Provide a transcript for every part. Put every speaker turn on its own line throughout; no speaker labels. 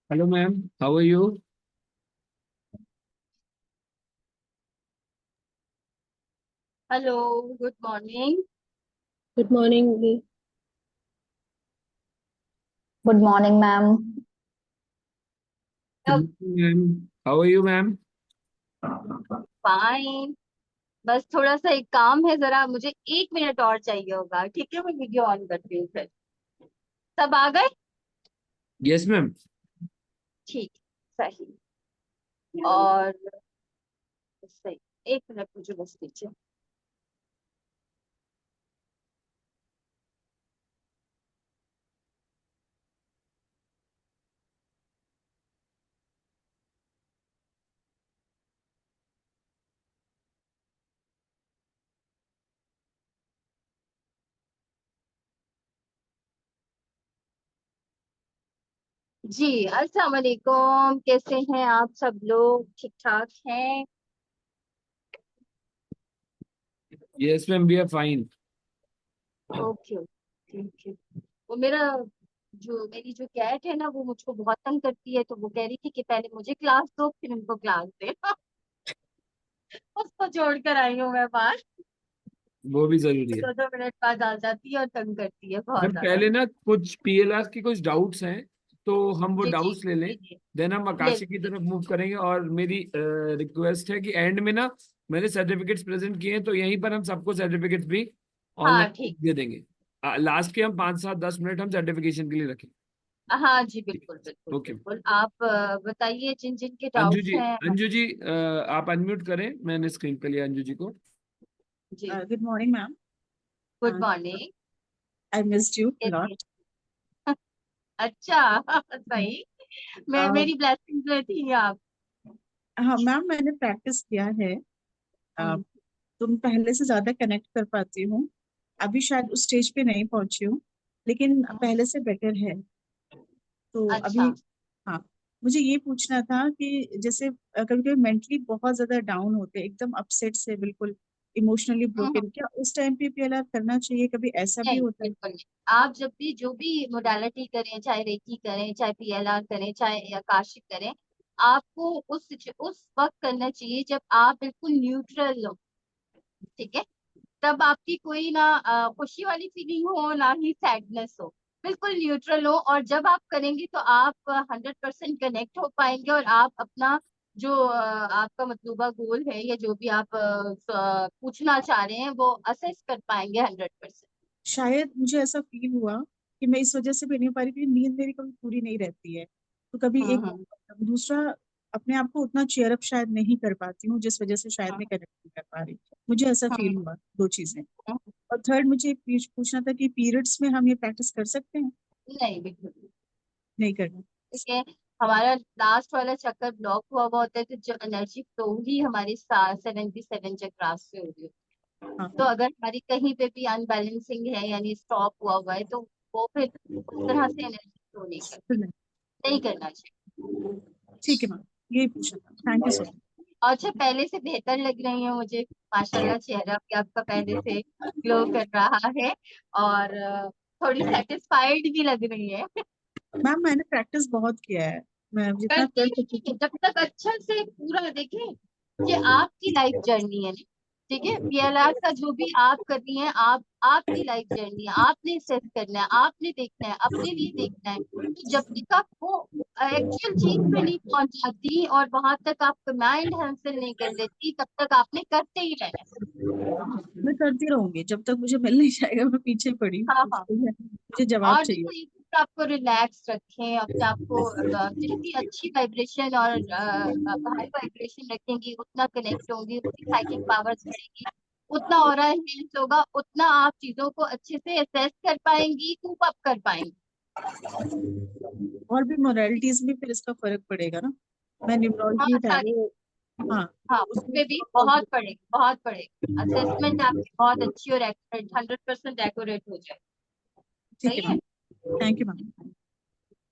Hello, ma'am. How are you?
Hello. Good morning.
Good morning.
Good morning ma'am.
Good
अब
morning, ma'am. How are you, ma'am?
Fine. बस थोड़ा सा एक काम है, जरा मुझे 1 मिनट और चाहिए होगा। ठीक है, मैं वीडियो ऑन करती हूँ फिर। सब आ गए?
Yes, ma'am.
ठीक। सही। और सही, 1 मिनट मुझे बस दीजिए। जी, अस्सलाम वालेकुम, कैसे हैं आप सब लोग? ठीक ठाक हैं?
Yes, ma'am, we are fine.
Okay okay okay. वो मेरी जो कैट है ना, वो मुझको बहुत तंग करती है, तो वो कह रही थी कि पहले मुझे क्लास दो फिर उनको क्लास दे। उसको छोड़ कर आई हूँ मैं बाहर।
वो भी जरूरी है।
2-2 मिनट बाद आ जाती है और तंग करती है बहुत
मैम
ज्यादा।
पहले ना कुछ पीएलआर की कुछ डाउट्स हैं, तो हम वो
जी जी
डाउट्स ले लें।
जी जी।
देन हम
ले
आकाशी की
लीजिए।
तरफ मूव करेंगे, और मेरी रिक्वेस्ट है कि एंड में ना मैंने सर्टिफिकेट्स प्रेजेंट किए हैं, तो यहीं पर हम सबको सर्टिफिकेट्स भी
हाँ
ऑनलाइन
ठीक।
दे देंगे। लास्ट के हम 5-7-10 मिनट हम सर्टिफिकेशन के लिए रखें।
हाँ जी, बिल्कुल बिल्कुल
ओके।
बिल्कुल। आप बताइए जिन जिन के
अंजू
डाउट्स
जी,
हैं।
अंजू जी, आप अनम्यूट करें, मैंने स्क्रीन पे लिया अंजू जी को।
जी,
Good morning, ma'am.
Good
Uh,
morning.
I missed you a lot.
अच्छा। सही।
Uh,
मेरी ब्लेसिंग में थी आप।
हाँ मैम, मैंने प्रैक्टिस किया है।
हम्म,
तुम पहले से ज्यादा कनेक्ट कर पाती हूँ। अभी शायद उस स्टेज पे नहीं पहुंची हूँ, लेकिन पहले से बेटर है। तो अभी
अच्छा।
हाँ, मुझे ये पूछना था कि जैसे कभी कभी मेंटली बहुत ज्यादा डाउन होते हैं, एकदम अपसेट से, बिल्कुल इमोशनली
हम्म,
ब्रोकन, क्या उस टाइम पे पीएलआर करना चाहिए? कभी ऐसा भी
नहीं
होता है?
बिल्कुल नहीं। आप जब भी जो भी मोडालिटी करें, चाहे रेकी करें, चाहे पीएलआर करें, चाहे आकाशिक करें, आपको उस वक्त करना चाहिए जब आप बिल्कुल न्यूट्रल हो। ठीक है? तब आपकी कोई ना खुशी वाली फीलिंग हो, ना ही सैडनेस हो। बिल्कुल न्यूट्रल हो, और जब आप करेंगे तो आप 100% कनेक्ट हो पाएंगे, और आप अपना जो आपका मतलूबा गोल है, या जो भी आप पूछना चाह रहे हैं, वो असेस कर पाएंगे 100%।
शायद मुझे ऐसा फील हुआ कि मैं इस वजह से भी नहीं हो पा रही थी, नींद मेरी कभी पूरी नहीं रहती है। तो कभी एक,
हम्म।
दूसरा, अपने आप को उतना चेयर अप शायद नहीं कर पाती हूँ, जिस वजह से शायद मैं कनेक्ट नहीं कर पा रही। मुझे ऐसा फील
हम्म,
हुआ, दो चीजें।
हम्म।
और थर्ड, मुझे एक पूछना था कि पीरियड्स में हम ये प्रैक्टिस कर सकते हैं?
नहीं बिल्कुल नहीं।
नहीं करना?
ठीक है? हमारा लास्ट वाला चक्कर ब्लॉक हुआ हुआ होता है, तो जो एनर्जी फ्लो ही हमारी 77 चक्रास से हो रही है।
हाँ,
तो अगर हमारी कहीं पे भी अनबैलेंसिंग है, यानी स्टॉप हुआ हुआ है, तो वो फिर उस तरह से एनर्जी फ्लो नहीं
फिर
करती।
नहीं।
नहीं करना चाहिए।
ठीक है मैम, यही पूछना था। Thank you so much.
अच्छा, पहले से बेहतर लग रही है मुझे। माशाल्लाह, चेहरा भी आपका पहले से ग्लो कर रहा है, और थोड़ी सेटिस्फाइड भी लग रही है।
मैम, मैंने प्रैक्टिस बहुत किया है, मैं जितना
करती
कर सकती
रहिए
थी।
जब तक अच्छा से पूरा देखें। ये आपकी लाइफ जर्नी है ना। ठीक है? पीएलआर का जो भी आप कर रही हैं, आपकी लाइफ जर्नी है, आपने सेट करना है, आपने देखना है, अपने लिए देखना है। तो जब तक आप वो एक्चुअल चीज पे नहीं पहुंच जाती, और वहां तक आप माइंड हासिल नहीं कर लेती, तब तक आपने करते ही रहना है।
मैं करती रहूंगी जब तक मुझे मिल नहीं जाएगा, मैं पीछे पड़ी हूँ,
हाँ हाँ।
मुझे जवाब
और
चाहिए।
देखो, एक तो आपको रिलैक्स रखें, अपने आप को जितनी अच्छी वाइब्रेशन और हाई वाइब्रेशन रखेंगी, उतना कनेक्ट होंगी, उतनी साइकिक पावर्स बढ़ेगी, उतना ऑरा एनहेंस होगा, उतना आप चीजों को अच्छे से असेस कर पाएंगी, कूप अप कर पाएंगी।
और भी मोरालिटीज में फिर इसका फर्क पड़ेगा ना? मैं
हाँ
न्यूमरोलॉजी
सारी।
हाँ,
हाँ, उस
उसमें
पे भी बहुत पड़ेगी, बहुत पड़ेगी। असेसमेंट आपकी बहुत अच्छी और एक्यूरेट, 100% एक्यूरेट हो जाए।
ठीक
सही
है
है?
Ma'am, thank you ma'am.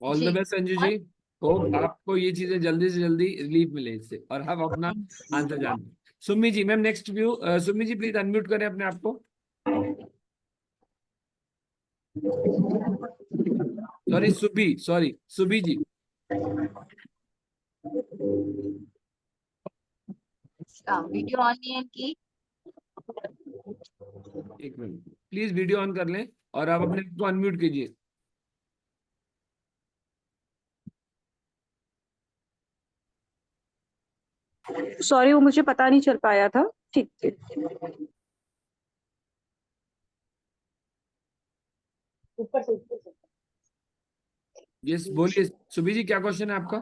All the
जी।
बेस्ट अंजू जी। होप आपको ये चीजें जल्दी से जल्दी रिलीफ मिले इससे, और हम अपना आंसर जान पाएं। Summi ji, ma'am next view. Summi ji please unmute करें अपने आप को। सॉरी सुबी, सॉरी सुबी जी।
वीडियो ऑन नहीं है की?
एक मिनट प्लीज, वीडियो ऑन कर लें और आप अपने आप को अनम्यूट कीजिए।
सॉरी, वो मुझे पता नहीं चल पाया था। ठीक है।
यस बोलिए सुबी जी, क्या क्वेश्चन है आपका?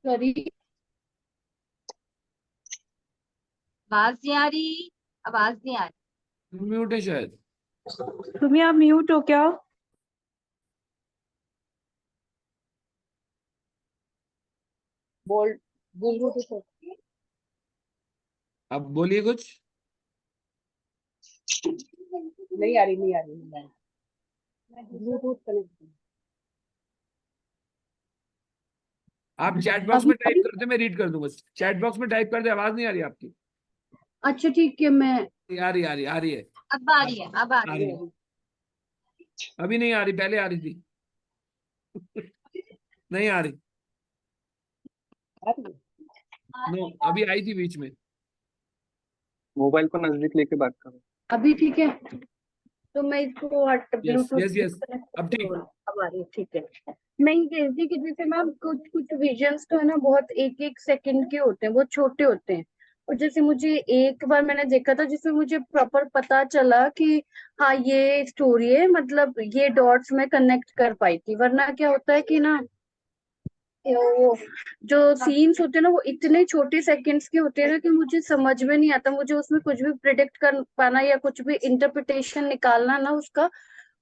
सॉरी।
आवाज नहीं आ रही, आवाज नहीं आ रही।
म्यूट है शायद।
सुमी आप म्यूट हो क्या?
बोल बोल रही थी सर।
अब बोलिए कुछ।
नहीं आ रही, नहीं आ रही। Bluetooth connect.
आप चैट बॉक्स
अभी
में टाइप कर दे, मैं रीड कर दूंगा। चैट बॉक्स में टाइप कर दे। आवाज नहीं आ रही आपकी?
अच्छा ठीक है, मैं
आ रही, आ रही, आ रही है।
अब आ रही है, अब आ
आ
रही
रही
है।
है। अभी नहीं आ रही, पहले आ रही थी। नहीं आ रही। नो, अभी आई थी बीच में।
मोबाइल को नजदीक लेके बात करो।
अभी ठीक है, तो मैं इसको हट
yes
Bluetooth
yes yes,
disconnect
अब ठीक।
अब आ रही है, ठीक है। मैं ये कह रही थी कि जैसे मैम कुछ कुछ विजन्स तो है ना, बहुत एक एक सेकंड के होते हैं, बहुत छोटे होते हैं। और जैसे मुझे एक बार मैंने देखा था जिसमें मुझे प्रॉपर पता चला कि हाँ ये स्टोरी है, मतलब ये डॉट्स मैं कनेक्ट कर पाई थी। वरना क्या होता है कि ना, वो जो सीन्स होते हैं ना वो इतने छोटे सेकंड्स के होते हैं ना कि मुझे समझ में नहीं आता, मुझे उसमें कुछ भी प्रिडिक्ट कर पाना या कुछ भी इंटरप्रिटेशन निकालना ना उसका,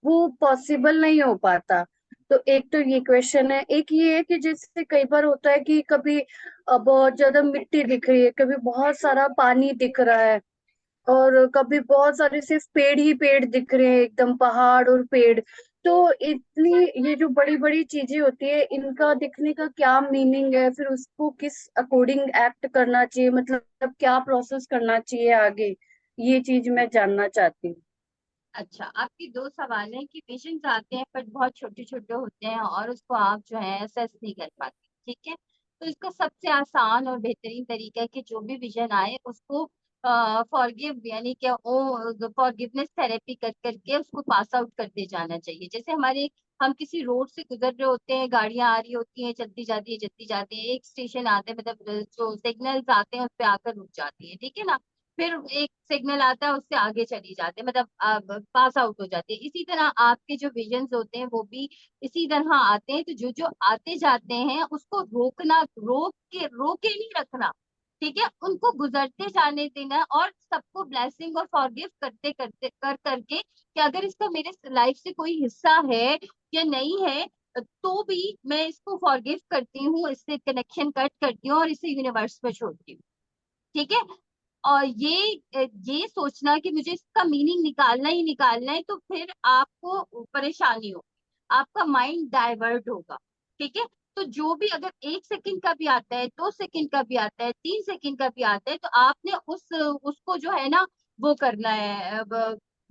वो पॉसिबल नहीं हो पाता। तो एक तो ये क्वेश्चन है। एक ये है कि जैसे कई बार होता है कि कभी बहुत ज्यादा मिट्टी दिख रही है, कभी बहुत सारा पानी दिख रहा है, और कभी बहुत सारे सिर्फ पेड़ ही पेड़ दिख रहे हैं, एकदम पहाड़ और पेड़। तो इतनी ये जो बड़ी बड़ी चीजें होती है, इनका दिखने का क्या मीनिंग है, फिर उसको किस अकॉर्डिंग एक्ट करना चाहिए, मतलब क्या प्रोसेस करना चाहिए आगे, ये चीज मैं जानना चाहती हूँ।
अच्छा, आपके दो सवाल हैं कि विजन्स आते हैं पर बहुत छोटे छोटे होते हैं और उसको आप जो है असेस नहीं कर पाते, ठीक है। तो इसका सबसे आसान और बेहतरीन तरीका है कि जो भी विजन आए उसको फॉरगिव यानी कि फॉरगिवनेस थेरेपी कर करके उसको पास आउट करते जाना चाहिए। जैसे हम किसी रोड से गुजर रहे होते हैं, गाड़ियां आ रही होती हैं, चलती जाती है, एक स्टेशन आते हैं, मतलब जो सिग्नल्स आते हैं उस पे आकर रुक जाती है, ठीक है ना। फिर एक सिग्नल आता है, उससे आगे चली जाते हैं, मतलब पास आउट हो जाते हैं। इसी तरह आपके जो विजन्स होते हैं वो भी इसी तरह आते हैं। तो जो जो आते जाते हैं उसको रोके नहीं रखना, ठीक है। उनको गुजरते जाने देना और सबको ब्लेसिंग और फॉरगिव करते करते कर करके कि अगर इसका मेरे लाइफ से कोई हिस्सा है या नहीं है, तो भी मैं इसको फॉरगिव करती हूँ, इससे कनेक्शन कट करती हूँ और इसे यूनिवर्स में छोड़ती हूँ, ठीक है। और ये सोचना कि मुझे इसका मीनिंग निकालना ही निकालना है, तो फिर आपको परेशानी हो, आपका माइंड डाइवर्ट होगा, ठीक है। तो जो भी अगर 1 सेकंड का भी आता है, 2 सेकंड का भी आता है, 3 सेकंड का भी आता है, तो आपने उसको जो है ना वो करना है,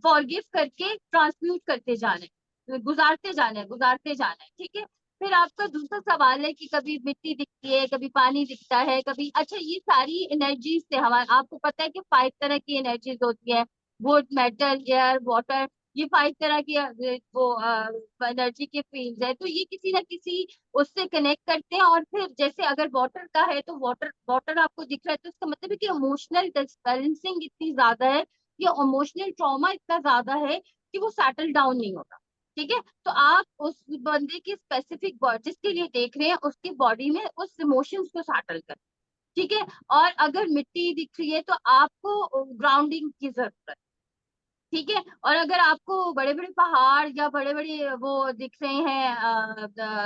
फॉरगिव करके ट्रांसम्यूट करते जाना है, गुजारते जाना है, ठीक है। फिर आपका दूसरा सवाल है कि कभी मिट्टी दिखती है, कभी पानी दिखता है, कभी, अच्छा ये सारी एनर्जीज से हमारे, आपको पता है कि 5 तरह की एनर्जीज होती है, वुड, मेटल, एयर, वाटर, ये 5 तरह की वो एनर्जी के फील्ड्स है। तो ये किसी ना किसी उससे कनेक्ट करते हैं। और फिर जैसे अगर वाटर का है तो वाटर वाटर आपको दिख रहा है, तो इसका मतलब है कि इमोशनल डिस्बैलेंसिंग इतनी ज्यादा है, या इमोशनल ट्रॉमा इतना ज्यादा है कि वो सेटल डाउन नहीं होगा, ठीक है। तो आप उस बंदे की स्पेसिफिक जिसके लिए देख रहे हैं उसकी बॉडी में उस इमोशंस को सेटल कर, ठीक है। और अगर मिट्टी दिख रही है तो आपको ग्राउंडिंग की जरूरत है, ठीक है। और अगर आपको बड़े बड़े पहाड़ या बड़े बड़े वो दिख रहे हैं,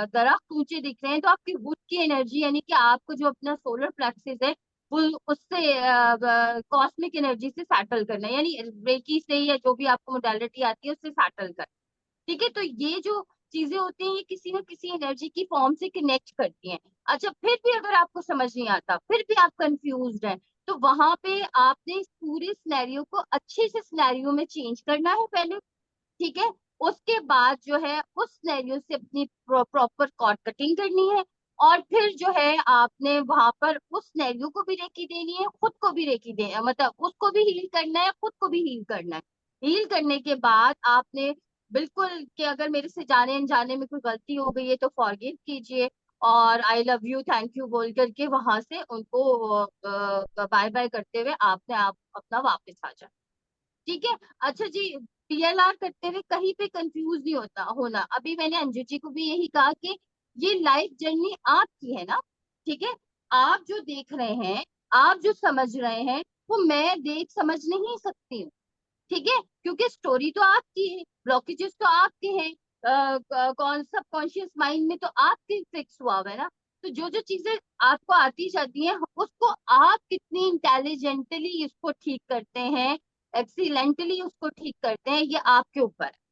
दरख्त ऊंचे दिख रहे हैं, तो आपकी वुड की एनर्जी यानी कि आपको जो अपना सोलर प्लेक्सस है वो उससे कॉस्मिक एनर्जी से सेटल करना है, यानी रेकी से या जो भी आपको मोडालिटी आती है उससे सेटल करना, ठीक है। तो ये जो चीजें होती हैं ये किसी न किसी एनर्जी की फॉर्म से कनेक्ट करती हैं। अच्छा, फिर भी अगर आपको समझ नहीं आता, फिर भी आप कंफ्यूज्ड हैं, तो वहां पे आपने इस पूरे सिनेरियो को अच्छे से सिनेरियो में चेंज करना है पहले, ठीक है। उसके बाद जो है उस सिनेरियो से अपनी प्रॉपर कॉर्ड कटिंग करनी है, और फिर जो है आपने वहां पर उस सिनेरियो को भी रेकी देनी है, खुद को भी रेकी दे, मतलब उसको भी हील करना है, खुद को भी हील करना है। हील करने के बाद आपने बिल्कुल कि अगर मेरे से जाने अनजाने में कोई गलती हो गई है तो फॉरगिव कीजिए, और I love you, thank you बोल करके वहां से उनको बाय बाय करते हुए आपने आप अपना वापस आ जाए, ठीक है। अच्छा जी, पीएलआर करते हुए कहीं पे कंफ्यूज नहीं होना। अभी मैंने अंजू जी को भी यही कहा कि ये लाइफ जर्नी आपकी है ना, ठीक है, आप जो देख रहे हैं, आप जो समझ रहे हैं, वो मैं देख समझ नहीं सकती हूँ। ठीक है, क्योंकि स्टोरी तो आपकी है, ब्लॉकेजेस तो आपके हैं, कौन सबकॉन्शियस माइंड में तो आपके फिक्स हुआ हुआ है ना। तो जो जो चीजें आपको आती जाती हैं, उसको आप कितनी इंटेलिजेंटली इसको ठीक करते हैं, एक्सीलेंटली उसको ठीक करते हैं, ये आपके ऊपर है।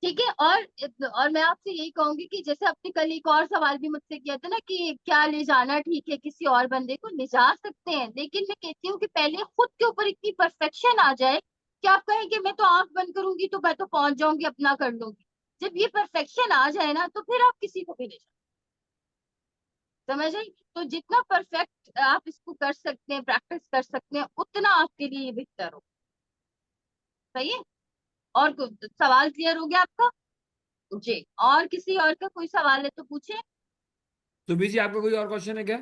ठीक है, और मैं आपसे यही कहूंगी कि जैसे आपने कल एक और सवाल भी मुझसे किया था ना कि क्या ले जाना ठीक है, किसी और बंदे को ले जा सकते हैं, लेकिन मैं कहती हूँ कि पहले खुद के ऊपर इतनी परफेक्शन आ जाए कि आप कहें कि मैं तो आंख बंद करूंगी तो मैं तो पहुंच जाऊंगी, अपना कर लूंगी। जब ये परफेक्शन आ जाए ना, तो फिर आप किसी को भी ले जाओ। समझ आई? तो जितना परफेक्ट आप इसको कर सकते हैं, प्रैक्टिस कर सकते हैं, उतना आपके लिए ये बेहतर हो। सही है? और सवाल क्लियर हो गया आपका? जी, और किसी और का कोई सवाल है तो पूछे।
सुबी जी, आपका कोई और क्वेश्चन है क्या?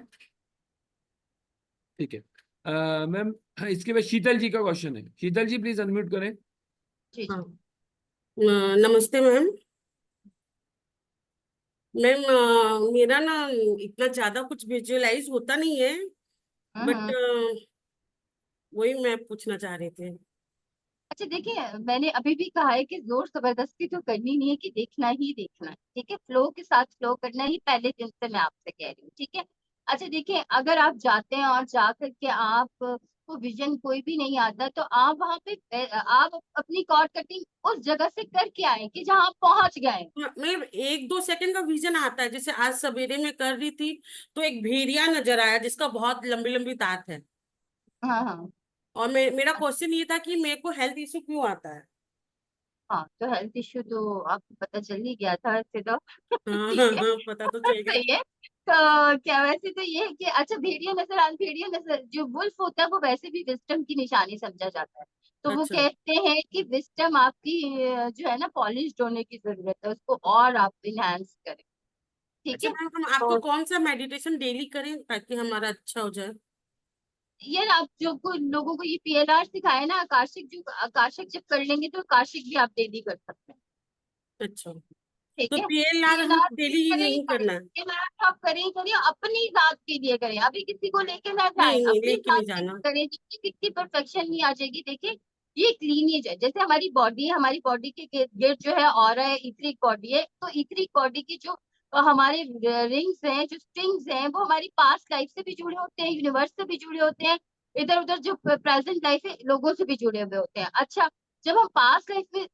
ठीक है, मैम इसके बाद शीतल जी का क्वेश्चन है। शीतल जी प्लीज अनम्यूट करें।
जी
हाँ।
जी।
नमस्ते मैम। मैम मेरा ना इतना ज्यादा कुछ विजुअलाइज होता नहीं है, बट
हम्म।
वही मैं पूछना चाह रही थी।
अच्छा देखिए, मैंने अभी भी कहा है कि जोर जबरदस्ती तो करनी नहीं है, कि देखना ही देखना है। ठीक है, फ्लो के साथ फ्लो करना ही पहले दिन से मैं आपसे कह रही हूँ। ठीक है। अच्छा देखिए, अगर आप जाते हैं और जा करके आप को विजन कोई भी नहीं आता, तो आप वहां पे आप अपनी कॉर्ड कटिंग उस जगह से करके आए कि जहां आप पहुंच गए।
मैं 1-2 सेकंड का विजन आता है, जैसे आज सवेरे में कर रही थी तो एक भेड़िया नजर आया जिसका बहुत लंबी लंबी दांत है।
हाँ हाँ।
और मेरा क्वेश्चन ये था कि मेरे को हेल्थ इशू क्यों आता है।
हाँ, तो हेल्थ इश्यू तो आपको पता चल ही गया था ऐसे तो।
हाँ
ठीक
हाँ
है।
हाँ, पता तो चल गया।
सही है। तो क्या वैसे तो ये है कि अच्छा, भेड़िया नजर जो वुल्फ होता है, वो वैसे भी विजडम की निशानी समझा जाता है। तो वो
अच्छा
कहते हैं कि विजडम आपकी जो है ना, पॉलिश्ड होने की जरूरत है, उसको और आप इनहेंस करें। ठीक
अच्छा
है।
मैम, हम आपको
तो
कौन सा मेडिटेशन डेली करें ताकि हमारा अच्छा हो जाए।
ये आप जो लोगों को ये पीएलआर सिखाए ना, आकाशिक, जो आकाशिक जब कर लेंगे तो आकाशिक भी आप डेली कर सकते हैं।
अच्छा,
ठीक
तो
है।
पीएलआर हम
पीएलआर
डेली ही
करें ही
नहीं
करें,
करना है।
पीएलआर आप करें ही करें, अपनी जात के लिए करें, अभी किसी को लेके ना जाए,
नहीं नहीं,
अपनी
लेके
जात
नहीं
के लिए
जाना।
करें, जिसकी कितनी परफेक्शन नहीं आ जाएगी। देखिए, ये एक लीनिएज है, जैसे हमारी बॉडी है, हमारी बॉडी के गेट जो है ऑरा है, इथरिक बॉडी है, तो इथरिक बॉडी की जो हमारे रिंग्स हैं, जो स्ट्रिंग्स हैं, वो हमारी पास्ट लाइफ से भी जुड़े होते हैं, यूनिवर्स से भी जुड़े होते हैं, इधर उधर जो प्रेजेंट लाइफ है लोगों से भी जुड़े हुए होते हैं। अच्छा, जब हम पास्ट लाइफ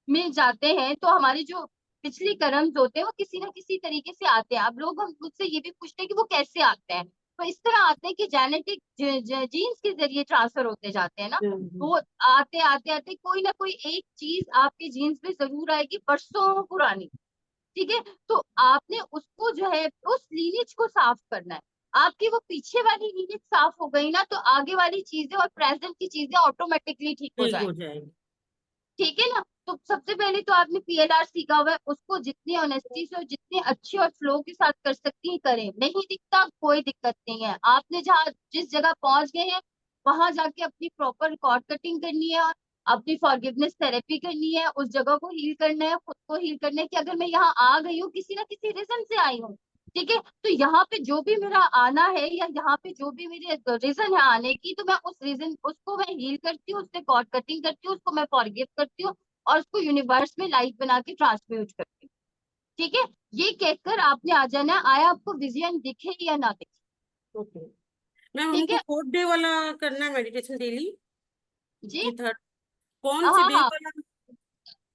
में जाते हैं, तो हमारे जो पिछले कर्म्स होते हैं, वो किसी ना किसी तरीके से आते हैं। अब लोग हम मुझसे ये भी पूछते हैं कि वो कैसे आते हैं, तो इस तरह आते हैं कि जेनेटिक जीन्स के जरिए ट्रांसफर होते जाते हैं ना।
हम्म।
वो आते आते आते कोई ना कोई एक चीज आपके जीन्स में जरूर आएगी, बरसों पुरानी। ठीक है। तो आपने उसको जो है, उस लीनेज को साफ करना है। आपकी वो पीछे वाली लीनेज साफ हो गई ना, तो आगे वाली चीजें और प्रेजेंट की चीजें ऑटोमेटिकली ठीक हो
ठीक हो
जाएंगी।
जाएगी।
ठीक है ना। तो सबसे पहले तो आपने पीएलआर सीखा हुआ है, उसको जितनी ऑनेस्टी से और जितने अच्छे और फ्लो के साथ कर सकती हैं करें। नहीं दिखता, कोई दिक्कत नहीं है, आपने जहाँ जिस जगह पहुंच गए हैं, वहां जाके अपनी प्रॉपर रिकॉर्ड कटिंग करनी है, अपनी फॉरगिवनेस थेरेपी करनी है, उस जगह को हील करना है, खुद को हील करना है कि अगर मैं यहाँ आ गई हूँ, किसी ना किसी रीजन से आई हूँ। ठीक है, तो यहाँ पे जो भी मेरा आना है, या यहाँ पे जो भी मेरे रीजन है आने की, तो मैं उस रीजन उसको मैं हील करती हूँ, उससे कॉर्ड कटिंग करती हूँ, उसको मैं फॉरगिव करती हूँ, और उसको यूनिवर्स में लाइट बना के ट्रांसम्यूट करती हूँ। ठीक है। ये कहकर आपने आ जाना है, आया आपको विजन दिखे या ना दिखे।
ओके मैम,
ठीक
हमको
है।
4 डे वाला करना है मेडिटेशन डेली
जी।
की थर्ड, कौन से
हाँ
डे
हाँ,
वाला।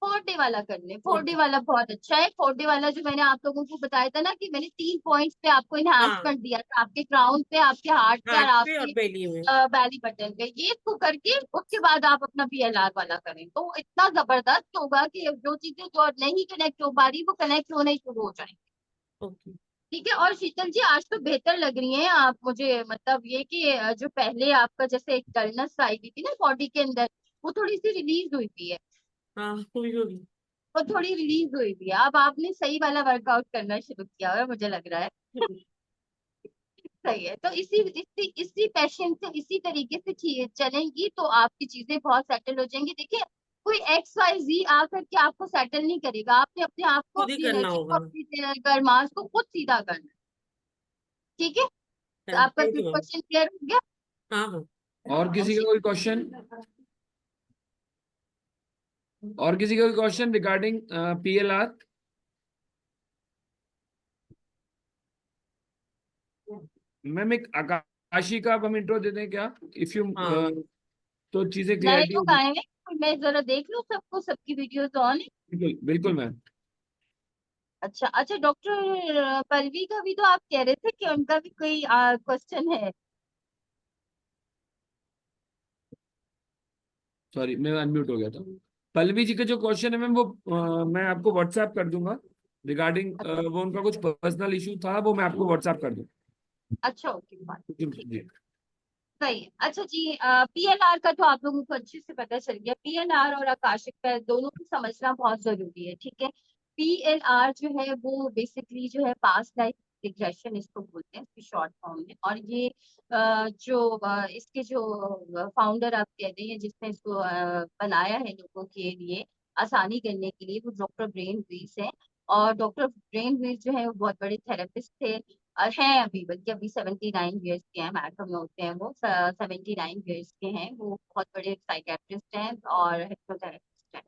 4 डे वाला कर ले, 4 डे
4 डे।
वाला बहुत अच्छा है। 4 डे वाला जो मैंने आप लोगों को बताया था ना, कि मैंने 3 पॉइंट्स पे आपको
हाँ,
इन्हांसमेंट दिया था, आपके क्राउन पे, आपके हार्ट पे, और
हार्ट पे और
आपके
बेली में।
बैली बटन पे। ये इसको करके उसके बाद आप अपना पीएलआर वाला करें, तो इतना जबरदस्त होगा कि जो चीजें जो नहीं कनेक्ट हो पा रही, वो कनेक्ट होने शुरू हो जाएंगी।
ओके।
ठीक है। और शीतल जी, आज तो बेहतर लग रही हैं आप मुझे, मतलब ये कि जो पहले आपका जैसे एक डलनेस आई हुई थी ना बॉडी के अंदर, वो थोड़ी सी रिलीज हुई हुई है।
हाँ हुई होगी।
वो थोड़ी रिलीज हुई हुई है, अब आपने सही वाला वर्कआउट करना शुरू किया हुआ है, मुझे लग रहा है। सही है। तो इसी पैशन से, इसी तरीके से चलेंगी तो आपकी चीजें बहुत सेटल हो जाएंगी। देखिए, कोई XYZ आकर के आपको सेटल नहीं करेगा, आपने अपने आप को,
खुद ही
अपनी
करना
एनर्जी को,
होगा।
अपनी गरमास को खुद सीधा करना है। ठीक है, तो आपका
thank you ma'am.
Question clear हो गया?
हाँ हाँ।
और किसी का कोई क्वेश्चन? और किसी का कोई क्वेश्चन रिगार्डिंग PLR? मैम एक आकाशी का आप हम इंट्रो दे दें क्या, इफ यू
हाँ।
तो चीजें
नए
क्लियरिटी
लोग
होगी।
आए हैं, मैं जरा देख लूं सबको, सबकी वीडियोस ऑन है।
बिल्कुल बिल्कुल मैम।
अच्छा अच्छा, डॉक्टर पल्लवी का भी तो आप कह रहे थे कि उनका भी कोई क्वेश्चन है।
सॉरी मैं अनम्यूट हो गया था। पल्लवी जी का जो क्वेश्चन है मैम वो मैं आपको व्हाट्सएप कर दूंगा रिगार्डिंग वो उनका कुछ पर्सनल इशू था, वो मैं आपको व्हाट्सएप कर
अच्छा ओके फाइन, ठीक
दूँ।
सही है। अच्छा जी, PLR का तो आप लोगों को अच्छे से पता चल गया। PLR और आकाशिक का दोनों को समझना बहुत जरूरी है, ठीक है। PLR जो है वो बेसिकली जो है पास्ट लाइफ रिग्रेशन इसको बोलते हैं, इसकी शॉर्ट फॉर्म में। और ये इसके जो फाउंडर आप कह रहे हैं जिसने इसको बनाया है लोगों के लिए आसानी करने के लिए, वो डॉक्टर ब्रेन वीस है। और डॉक्टर ब्रेन वीस जो है वो बहुत बड़े थेरेपिस्ट थे, हैं अभी, बल्कि अभी 79 ईयर्स के हैं, मैथम में होते हैं वो, 79 ईयर्स के हैं वो, बहुत बड़े साइकेट्रिस्ट हैं और हिप्नोथेरेपिस्ट हैं।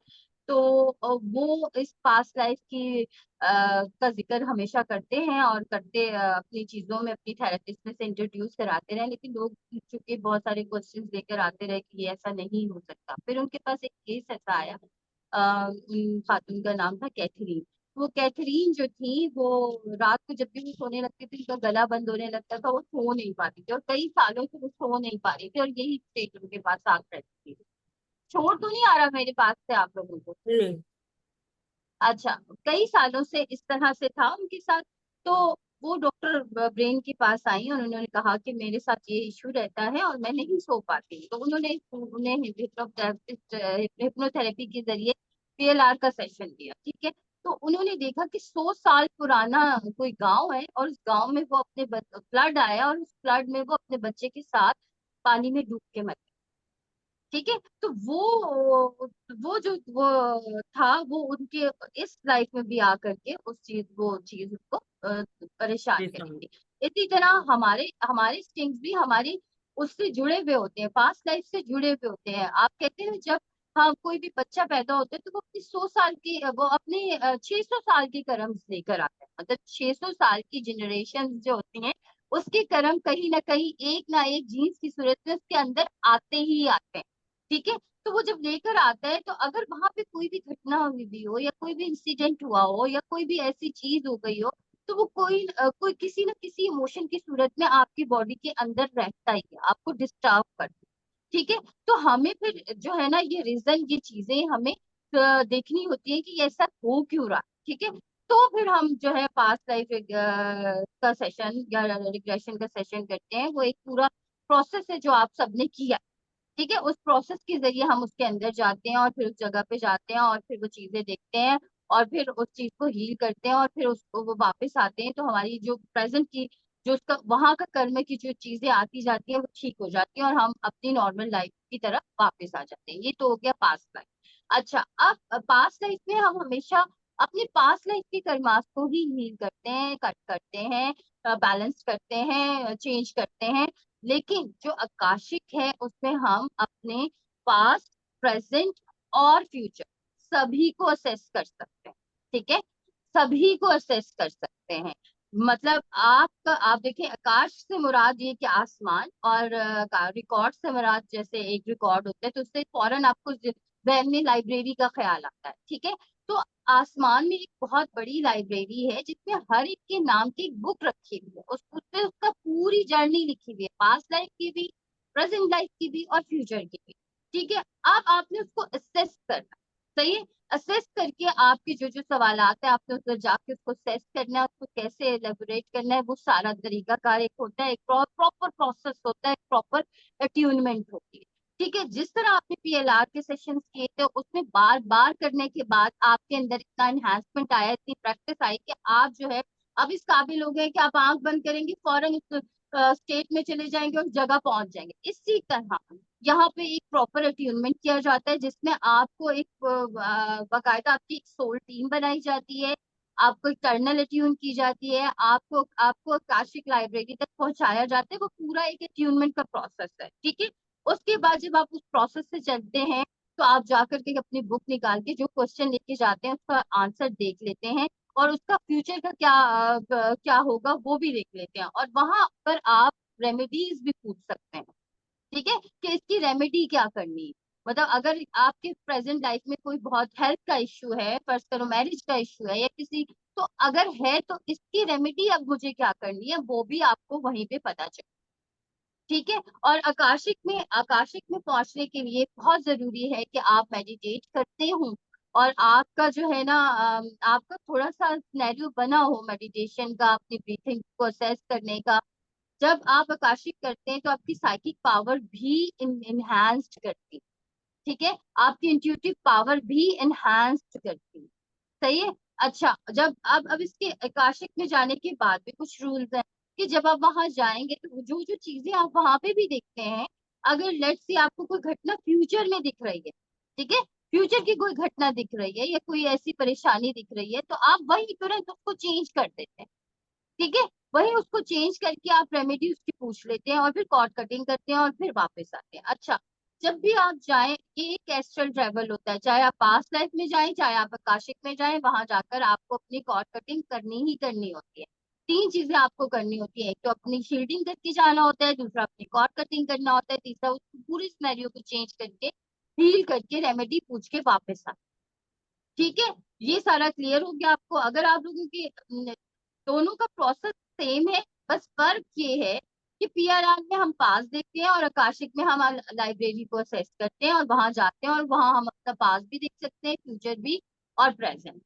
तो वो इस पास्ट लाइफ की का जिक्र हमेशा करते हैं और करते अपनी चीजों में अपनी थेरेपिस्ट में से इंट्रोड्यूस कराते रहे, लेकिन लोग चूंकि बहुत सारे क्वेश्चंस लेकर आते रहे कि ये ऐसा नहीं हो सकता, फिर उनके पास एक केस ऐसा आया। उन खातून का नाम था कैथरीन। वो कैथरीन जो थी वो रात को जब भी वो सोने लगती थी उनका गला बंद होने लगता था, वो सो नहीं पाती थी और कई सालों से वो सो नहीं पा रही थी और यही स्टेट उनके पास आ रहती थी। छोड़ तो नहीं आ रहा मेरे पास से आप लोगों को?
नहीं।
अच्छा, कई सालों से इस तरह से था उनके साथ। तो वो डॉक्टर ब्रेन के पास आई और उन्होंने कहा कि मेरे साथ ये इशू रहता है और मैं नहीं सो पाती। तो उन्होंने उन्हें हिप्नोथेरेपी के जरिए PLR का सेशन दिया, ठीक है। तो उन्होंने देखा कि 100 साल पुराना कोई गांव है और उस गांव में वो अपने फ्लड आया और उस फ्लड में वो अपने बच्चे के साथ पानी में डूब के मर, ठीक है। तो वो जो वो था वो उनके इस लाइफ में भी आकर के वो चीज उसको परेशान
ठीक है।
करेगी। इसी तरह हमारे हमारे इंस्टिंक्ट्स भी हमारी उससे जुड़े हुए होते हैं, पास्ट लाइफ से जुड़े हुए होते हैं। आप कहते हैं जब हाँ कोई भी बच्चा पैदा होता है तो वो अपनी 100 साल की वो अपने 600 साल की कर्म लेकर आता है, मतलब 600 साल की जनरेशन जो होती हैं उसके कर्म कहीं ना एक जीन्स की सूरत में उसके अंदर आते ही आते हैं, ठीक है। तो वो जब लेकर आता है तो अगर वहां पे कोई भी घटना हुई भी हो या कोई भी इंसिडेंट हुआ हो या कोई भी ऐसी चीज हो गई हो, तो वो कोई किसी न किसी इमोशन की सूरत में आपकी बॉडी के अंदर रहता ही है, आपको डिस्टर्ब करता है, ठीक है। तो हमें फिर जो है ना ये रीजन, ये चीजें हमें देखनी होती है कि ये ऐसा हो क्यों रहा है, ठीक है। तो फिर हम जो है पास्ट लाइफ का सेशन या रिग्रेशन का सेशन करते हैं। वो एक पूरा प्रोसेस है जो आप सबने किया, ठीक है। उस प्रोसेस के जरिए हम उसके अंदर जाते हैं और फिर उस जगह पे जाते हैं और फिर वो चीजें देखते हैं और फिर उस चीज को हील करते हैं और फिर उसको वो वापस आते हैं, तो हमारी जो प्रेजेंट की जो उसका वहां का कर्म की जो चीजें आती जाती है वो ठीक हो जाती है और हम अपनी नॉर्मल लाइफ की तरफ वापस आ जाते हैं। ये तो हो गया पास्ट लाइफ। अच्छा, अब पास्ट लाइफ में हम हमेशा अपने पास्ट लाइफ के कर्मास को ही हील करते हैं, कट करते हैं, बैलेंस करते हैं, चेंज करते हैं। लेकिन जो आकाशिक है उसमें हम अपने पास्ट, प्रेजेंट और फ्यूचर सभी को असेस कर सकते हैं, ठीक है। सभी को असेस कर सकते हैं। मतलब आप देखिए, आकाश से मुराद ये कि आसमान, और रिकॉर्ड से मुराद जैसे एक रिकॉर्ड होता है तो उससे फौरन आपको जहन में लाइब्रेरी का ख्याल आता है, ठीक है। तो आसमान में एक बहुत बड़ी लाइब्रेरी है जिसमें हर एक के नाम की एक बुक रखी हुई है, उसमें उसका पूरी जर्नी लिखी हुई है, पास्ट लाइफ की भी, प्रेजेंट लाइफ की भी और फ्यूचर की भी, ठीक है। अब आपने उसको असेस करना, सही है। असेस करके आपके जो जो सवालात है आपने उधर जाके उसको असेस करना है, उसको कैसे एलेबोरेट करना है, वो सारा तरीकाकार एक होता है, एक प्रॉपर प्रोसेस होता है, प्रॉपर अट्यूनमेंट होती है, ठीक है। जिस तरह आपने PLR के सेशंस किए थे उसमें बार बार करने के बाद आपके अंदर इतना एनहांसमेंट आया, इतनी प्रैक्टिस आई कि आप जो है अब इस काबिल हो गए कि आप आंख बंद करेंगे फौरन उस स्टेट में चले जाएंगे और जगह पहुंच जाएंगे। इसी तरह यहाँ पे एक प्रॉपर अट्यूनमेंट किया जाता है जिसमें आपको एक बाकायदा आपकी एक सोल टीम बनाई जाती है, आपको टर्नल अट्यून की जाती है, आपको आपको आकाशिक लाइब्रेरी तक पहुंचाया जाता है। वो पूरा एक अट्यूनमेंट का प्रोसेस है, ठीक है। उसके बाद जब आप उस प्रोसेस से चलते हैं तो आप जाकर के अपनी बुक निकाल के जो क्वेश्चन लेके जाते हैं उसका आंसर देख लेते हैं, और उसका फ्यूचर का क्या होगा वो भी देख लेते हैं, और वहां पर आप रेमेडीज भी पूछ सकते हैं, ठीक है, कि इसकी रेमेडी क्या करनी है। मतलब अगर आपके प्रेजेंट लाइफ में कोई बहुत हेल्थ का इश्यू है, फर्स्ट करो मैरिज का इश्यू है या किसी, तो अगर है तो इसकी रेमेडी अब मुझे क्या करनी है वो भी आपको वहीं पे पता चले, ठीक है। और आकाशिक में पहुंचने के लिए बहुत जरूरी है कि आप मेडिटेट करते हो, और आपका जो है ना आपका थोड़ा सा सिनेरियो बना हो मेडिटेशन का, अपनी ब्रीथिंग को असेस करने का। जब आप आकाशिक करते हैं तो आपकी साइकिक पावर भी इनहेंस्ड करती है, ठीक है, आपकी इंट्यूटिव पावर भी इनहेंस्ड करती है, सही है। अच्छा, जब अब इसके आकाशिक में जाने के बाद भी कुछ रूल्स हैं कि जब आप वहां जाएंगे तो जो जो चीजें आप वहां पे भी देखते हैं, अगर लेट्स से आपको कोई घटना फ्यूचर में दिख रही है, ठीक है, फ्यूचर की कोई घटना दिख रही है या कोई ऐसी परेशानी दिख रही है, तो आप वही तुरंत उसको चेंज कर देते हैं, ठीक है। वही उसको चेंज करके आप रेमेडी उसकी पूछ लेते हैं और फिर कॉर्ड कटिंग करते हैं और फिर वापस आते हैं। अच्छा, जब भी आप जाएं, ये एक एस्ट्रल ट्रेवल होता है, चाहे आप पास्ट लाइफ में जाएं चाहे आप आकाशिक में जाएं, वहां जाकर आपको अपनी कॉर्ड कटिंग करनी ही करनी होती है। तीन चीजें आपको करनी होती है, एक तो अपनी शील्डिंग करके जाना होता है, दूसरा अपनी कॉर्ड कटिंग करना होता है, तीसरा उस पूरे सिनेरियो को चेंज करके हील करके रेमेडी पूछ के वापस आना, ठीक है। ये सारा क्लियर हो गया आपको। अगर आप लोगों की दोनों का प्रोसेस सेम है, बस फर्क ये है कि पीआरआर में हम पास देखते हैं और आकाशिक में हम लाइब्रेरी को असेस करते हैं और वहां जाते हैं और वहां हम अपना पास भी देख सकते हैं, फ्यूचर भी और प्रेजेंट,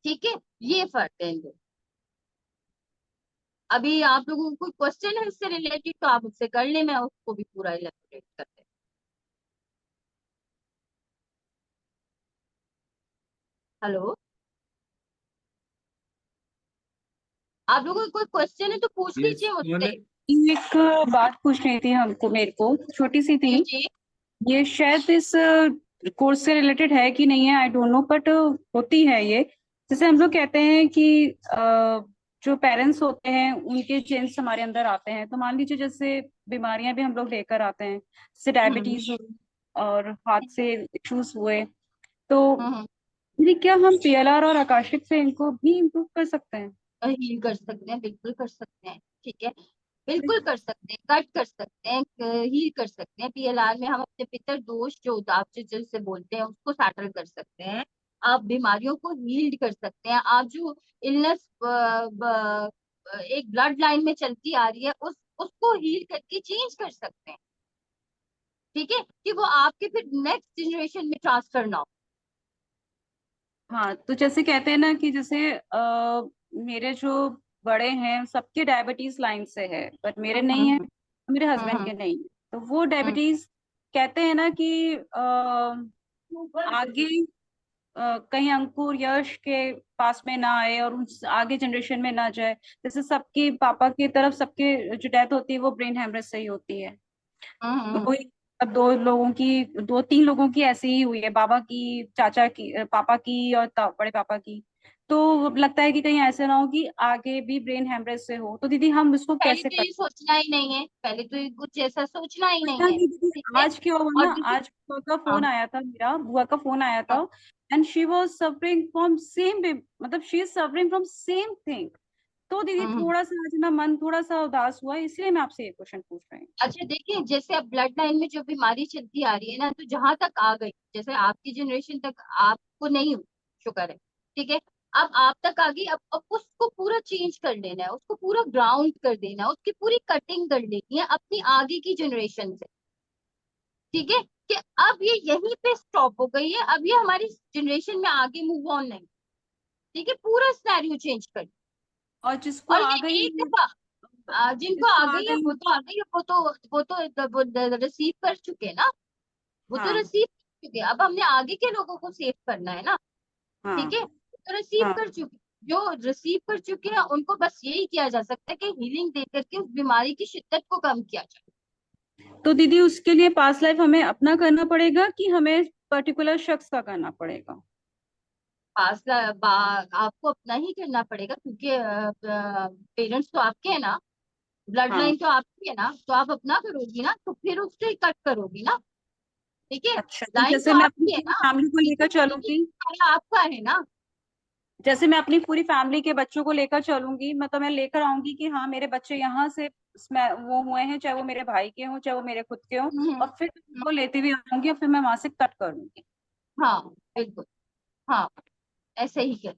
ठीक है। ये फर्क है इन दो। अभी आप लोगों को कोई क्वेश्चन है इससे रिलेटेड तो आप मुझसे कर ले, मैं उसको भी पूरा इलेबोरेट करते हैं। हेलो, आप लोगों को कोई क्वेश्चन है तो पूछ लीजिए मुझसे।
एक बात पूछनी थी हमको, मेरे को छोटी सी थी।
जी
ये शायद इस कोर्स से रिलेटेड है कि नहीं है, आई डोंट नो, बट होती है ये। जैसे हम लोग कहते हैं कि जो पेरेंट्स होते हैं उनके जीन्स हमारे अंदर आते हैं, तो मान लीजिए जैसे बीमारियां भी हम लोग लेकर आते हैं, जैसे डायबिटीज और हार्ट से इश्यूज हुए, तो ये क्या हम पीएलआर और आकाशिक से इनको भी इम्प्रूव कर सकते हैं?
हील कर सकते हैं, बिल्कुल कर सकते हैं, ठीक है, बिल्कुल कर सकते हैं, कट कर सकते हैं, हील कर सकते हैं। पीएलआर में हम अपने पितर दोष जो आप जिसे बोलते हैं उसको सेटल कर सकते हैं, आप बीमारियों को हील कर सकते हैं, आप जो इलनेस एक ब्लड लाइन में चलती आ रही है उसको हील करके चेंज कर सकते हैं, ठीक है, कि वो आपके फिर नेक्स्ट जनरेशन में ट्रांसफर ना हो।
हाँ, तो जैसे कहते हैं ना कि जैसे मेरे जो बड़े हैं सबके डायबिटीज लाइन से है, बट मेरे नहीं है, मेरे हस्बैंड के नहीं है। तो वो डायबिटीज कहते हैं ना कि आगे कहीं अंकुर यश के पास में ना आए और उस आगे जनरेशन में ना जाए। जैसे सबके पापा की तरफ सबके जो डेथ होती है वो ब्रेन हेमरेज से ही होती है। तो वही अब दो तीन लोगों की ऐसी ही हुई है, बाबा की, चाचा की, पापा की और बड़े पापा की। तो अब लगता है कि कहीं ऐसे ना हो कि आगे भी ब्रेन हेमरेज से हो। तो दीदी हम इसको
पहले
कैसे
तो
कर
ये सोचना ही नहीं है, पहले तो ये कुछ ऐसा सोचना ही
पता
नहीं है,
नहीं दीदी,
ठीक है।
आज क्या हुआ
और
ना,
दूसरी
आज बुआ का
हाँ
फोन आया था, मेरा बुआ का फोन आया
हाँ
था, and she was suffering from same, मतलब she is suffering from same thing. तो दीदी
हम्म।
थोड़ा सा आज ना मन थोड़ा सा उदास हुआ, इसलिए मैं आपसे ये क्वेश्चन पूछ रही हूँ।
अच्छा देखिए, जैसे अब ब्लड लाइन में जो बीमारी चलती आ रही है ना, तो जहां तक आ गई, जैसे आपकी जनरेशन तक आपको नहीं हुई, शुक्र है, ठीक है, अब आप तक आ गई, अब उसको पूरा चेंज कर लेना है, उसको पूरा ग्राउंड कर देना है, उसकी पूरी कटिंग कर लेनी है अपनी आगे की जनरेशन से, ठीक है, कि अब ये यहीं पे स्टॉप हो गई है, अब ये हमारी जनरेशन में आगे मूव ऑन नहीं, ठीक है, पूरा सिनेरियो चेंज कर।
और जिसको
और
आ
ये
गई,
एक दफा जिनको
जिसको
आ
आ
गई है
गई,
वो तो आ गई है, वो तो रिसीव कर चुके ना, वो तो
हाँ
रिसीव कर चुके, अब हमने आगे के लोगों को सेव करना है ना, ठीक
हाँ
है, तो रिसीव
हाँ।
कर चुके, जो रिसीव कर चुके हैं उनको बस यही किया जा सकता है कि हीलिंग दे करके उस बीमारी की शिद्दत को कम किया जाए।
तो दीदी उसके लिए पास्ट लाइफ हमें अपना करना पड़ेगा कि हमें पर्टिकुलर शख्स का करना पड़ेगा?
पास आपको अपना ही करना पड़ेगा, क्योंकि पेरेंट्स तो आपके हैं ना, ब्लड
हाँ
लाइन तो आपकी है ना, तो आप अपना करोगी ना, तो फिर उससे कट करोगी ना। ठीक है,
अच्छा, तो
लाइन
जैसे
तो
मैं अपनी
आपकी है
पूरी
ना,
फैमिली को
ठीक है,
लेकर
लेकिन
चलूंगी,
खाना आपका है ना।
जैसे मैं अपनी पूरी फैमिली के बच्चों को लेकर चलूंगी, मतलब मैं लेकर आऊंगी कि हाँ मेरे बच्चे यहाँ से वो हुए हैं, चाहे वो मेरे भाई के हों चाहे वो मेरे खुद के हों,
हम्म,
और फिर उनको लेते हुए आऊंगी और फिर मैं वहां से कट करूंगी।
हाँ बिल्कुल, हाँ ऐसे ही कर।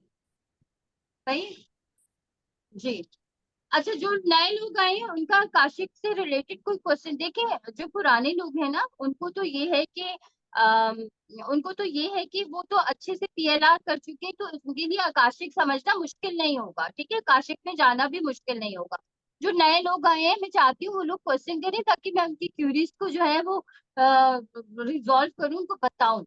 सही, जी। अच्छा, जो नए लोग आए हैं उनका काशिक से रिलेटेड कोई क्वेश्चन देखे? जो पुराने लोग हैं ना, उनको तो ये है कि अम, उनको तो ये है कि वो तो अच्छे से पीएलआर कर चुके हैं, तो उनके लिए आकाशिक समझना मुश्किल नहीं होगा। ठीक है, काशिक में जाना भी मुश्किल नहीं होगा। जो नए लोग आए हैं, मैं चाहती हूँ वो लोग क्वेश्चन करें, ताकि मैं उनकी क्यूरीज को जो है वो रिजॉल्व करूँ, उनको बताऊं।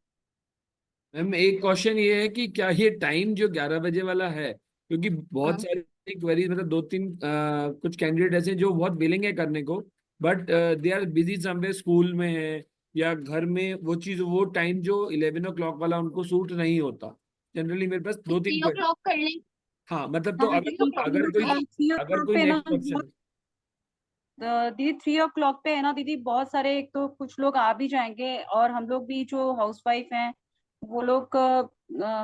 मैम एक क्वेश्चन ये है कि क्या ये टाइम जो 11 बजे वाला है, क्योंकि बहुत
हम्म,
सारी क्वेरीज मतलब दो तीन कुछ कैंडिडेट ऐसे हैं जो बहुत विलिंग है करने को, but they are busy somewhere, school में है या घर में, वो चीज वो टाइम जो 11 o'clock वाला उनको सूट नहीं होता। जनरली मेरे पास दो तीन
3 o'clock कर लें।
हाँ मतलब तो
हाँ
अगर
3 o'clock
अगर
करते
कोई
हैं।
थ्री ओ
अगर
क्लॉक
कोई
पे ना
नेक्स्ट क्वेश्चन।
दीदी 3 o'clock पे है ना दीदी, बहुत सारे, एक तो कुछ लोग आ भी जाएंगे और हम लोग भी जो हाउस वाइफ हैं वो लोग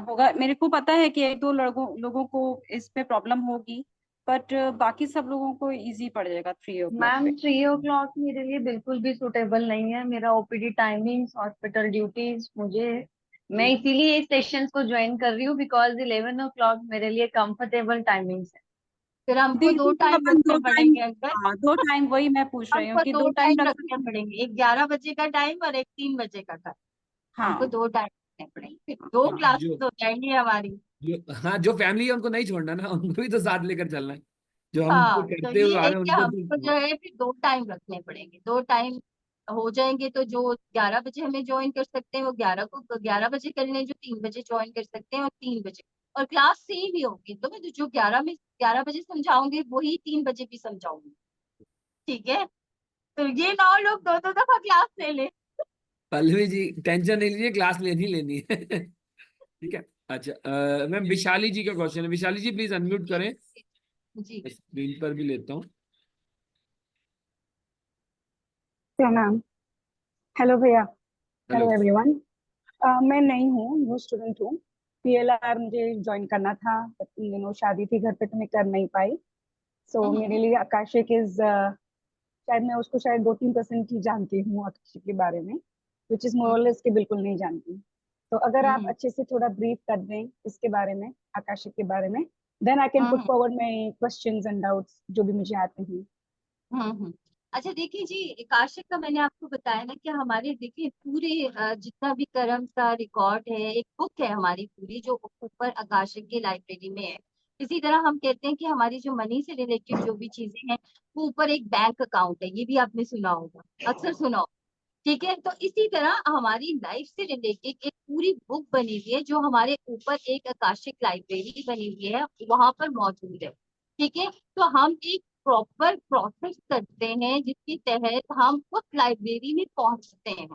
होगा, मेरे को पता है कि एक दो लोगों को इसमें प्रॉब्लम होगी, बट बाकी सब लोगों को इजी पड़ जाएगा 3 o'clock
मैम
पे।
3 o'clock मेरे लिए बिल्कुल भी सुटेबल नहीं है। मेरा ओपीडी टाइमिंग्स, हॉस्पिटल ड्यूटीज, मैं इसीलिए इस सेशंस को ज्वाइन कर रही हूँ, बिकॉज 11 o'clock मेरे लिए कंफर्टेबल टाइमिंग्स है।
फिर हमको
दीदी
दो
तो
टाइम
अपन
रखने
दो टाइम,
पड़ेंगे अंकल।
हाँ 2 टाइम, वही मैं पूछ रही हूँ
हमको
कि
दो
2 टाइम
टाइम
रख
रखने
सकते हैं।
पड़ेंगे, एक 11 बजे का टाइम और एक 3 बजे का टाइम। हमको
हाँ
2 टाइम रखने पड़ेंगे, फिर 2
हाँ
क्लासेस
जो
हो जाएंगी हमारी।
जो हाँ जो फैमिली है उनको नहीं छोड़ना ना, उनको भी तो साथ लेकर चलना है। जो हम
हाँ, तो
करते हुए
ये
आ
है
रहे हैं
कि
उनको
हमको जो
तो।
है फिर 2 टाइम रखने पड़ेंगे। 2 टाइम हो जाएंगे, तो जो 11 बजे हमें ज्वाइन कर सकते हैं वो 11 बजे कर लें, जो 3 बजे ज्वाइन कर सकते हैं, और 3 बजे। और क्लास सेम ही होगी, तो मैं जो 11 बजे समझाऊंगी वही 3 बजे भी समझाऊंगी। ठीक है, तो ये 9 लोग दो दो दफा क्लास ले ले।
पल्लवी जी टेंशन नहीं लीजिए, क्लास लेनी ही लेनी है। ठीक है। अच्छा मैम विशाली जी का क्वेश्चन है, विशाली जी प्लीज अनम्यूट
जी
करें।
जी।
स्क्रीन पर भी लेता हूँ।
क्या मैम? हेलो भैया।
हेलो।
Hello everyone. मैं नई हूँ, न्यू स्टूडेंट हूँ। पीएलआर मुझे ज्वाइन करना था, but इन दिनों शादी थी घर पे तो मैं कर नहीं पाई। सो मेरे लिए आकाशिक इज, शायद मैं उसको शायद 2-3% ही जानती हूँ आकाशिक के बारे में, विच इज मोरलेस के बिल्कुल नहीं जानती। तो अगर आप अच्छे से थोड़ा ब्रीफ कर दें इसके बारे में, आकाशिक के बारे में, then I can put forward my questions and doubts जो भी मुझे आते हैं।
हम्म। अच्छा देखिए जी, काशिक का मैंने आपको बताया ना कि हमारे देखिए पूरे जितना भी कर्म का रिकॉर्ड है, एक बुक है हमारी पूरी, जो ऊपर आकाशिक की लाइब्रेरी में है। इसी तरह हम कहते हैं कि हमारी जो मनी से रिलेटेड जो भी चीजें हैं, वो ऊपर एक बैंक अकाउंट है, ये भी आपने सुना होगा, अक्सर सुना होगा। ठीक है, तो इसी तरह हमारी लाइफ से रिलेटेड एक पूरी बुक बनी हुई है, जो हमारे ऊपर एक आकाशिक लाइब्रेरी बनी हुई है, वहां पर मौजूद है। ठीक है, तो हम एक प्रॉपर प्रोसेस करते हैं जिसके तहत हम उस लाइब्रेरी में पहुंचते हैं।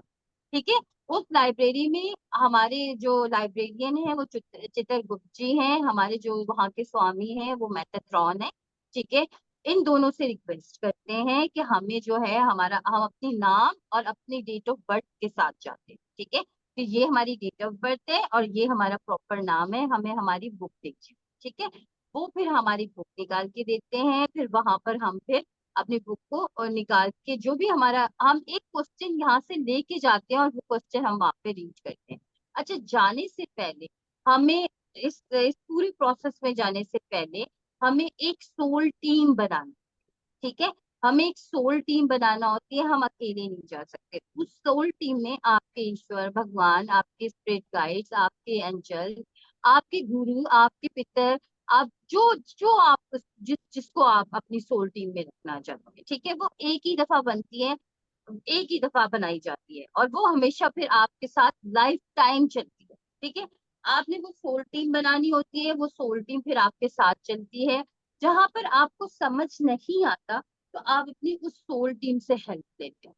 ठीक है, उस लाइब्रेरी में हमारे जो लाइब्रेरियन है वो चित्रगुप्त जी हैं, हमारे जो वहाँ के स्वामी हैं वो मेटाट्रॉन है। ठीक है, इन दोनों से रिक्वेस्ट करते हैं कि हमें जो है हमारा, हम अपनी नाम और अपनी डेट ऑफ बर्थ के साथ जाते हैं। ठीक है, तो ये हमारी डेट ऑफ बर्थ है और ये हमारा प्रॉपर नाम है, हमें हमारी बुक दीजिए। ठीक है, वो फिर हमारी बुक निकाल के देते हैं, फिर वहां पर हम फिर अपनी बुक को और निकाल के जो भी हमारा, हम एक क्वेश्चन यहाँ से लेके जाते हैं और वो क्वेश्चन हम वहां पे रीड करते हैं। अच्छा, जाने से पहले हमें, इस पूरी प्रोसेस में जाने से पहले हमें एक सोल टीम बनानी। ठीक है, हमें एक सोल टीम बनाना होती है, हम अकेले नहीं जा सकते। उस सोल टीम में आपके ईश्वर भगवान, आपके स्पिरिट गाइड्स, आपके एंजल, आपके गुरु, आपके पितर, आप जो जो आप जिसको आप अपनी सोल टीम में रखना चाहते हैं। ठीक है, वो एक ही दफा बनती है, एक ही दफा बनाई जाती है, और वो हमेशा फिर आपके साथ लाइफ टाइम चलती है। ठीक है, आपने वो सोल टीम बनानी होती है, वो सोल टीम फिर आपके साथ चलती है। जहां पर आपको समझ नहीं आता, तो आप अपनी उस सोल टीम से हेल्प लेते हैं।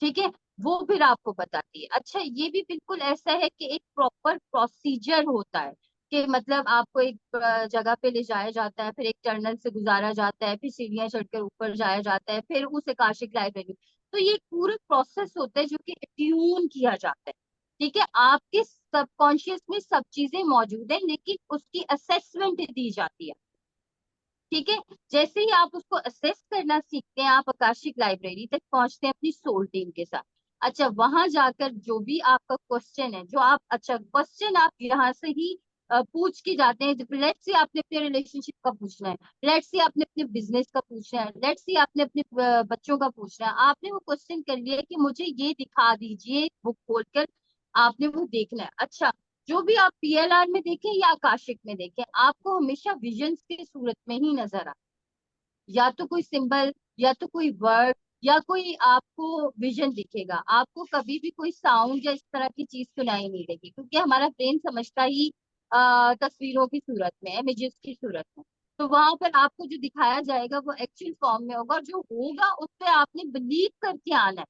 ठीक है, वो फिर आपको बताती है। अच्छा, ये भी बिल्कुल ऐसा है कि एक प्रॉपर प्रोसीजर होता है। कि मतलब आपको एक जगह पे ले जाया जाता है, फिर एक टनल से गुजारा जाता है, फिर सीढ़ियां चढ़कर ऊपर जाया जाता है, फिर उस आकाशिक लाइब्रेरी। तो ये पूरा प्रोसेस होता है जो कि ट्यून किया जाता है। ठीक है, आपके सबकॉन्शियस में सब चीजें मौजूद है, लेकिन उसकी असेसमेंट दी जाती है। ठीक है, जैसे ही आप उसको असेस करना सीखते हैं, आप आकाशिक लाइब्रेरी तक पहुंचते हैं अपनी सोल टीम के साथ। अच्छा, वहां जाकर जो भी आपका क्वेश्चन है, जो आप, अच्छा क्वेश्चन आप यहाँ से ही पूछ के जाते हैं। लेट्स से आपने अपने रिलेशनशिप का पूछना है, लेट्स से आपने अपने बिजनेस का पूछना है, लेट्स से आपने अपने बच्चों का पूछना है। आपने वो क्वेश्चन कर लिया कि मुझे ये दिखा दीजिए बुक खोलकर, आपने वो देखना है। अच्छा, जो भी आप पीएलआर में देखें या आकाशिक में देखें, आपको हमेशा विजन्स की सूरत में ही नजर आए, या तो कोई सिंबल, या तो कोई वर्ड, या कोई आपको विजन दिखेगा। आपको कभी भी कोई साउंड या इस तरह की चीज सुनाई नहीं देगी, क्योंकि हमारा ब्रेन समझता ही तस्वीरों की सूरत में, इमेजेस की सूरत में। तो वहां पर आपको जो दिखाया जाएगा वो एक्चुअल फॉर्म में होगा, और जो होगा उस पर आपने बिलीव करके आना है।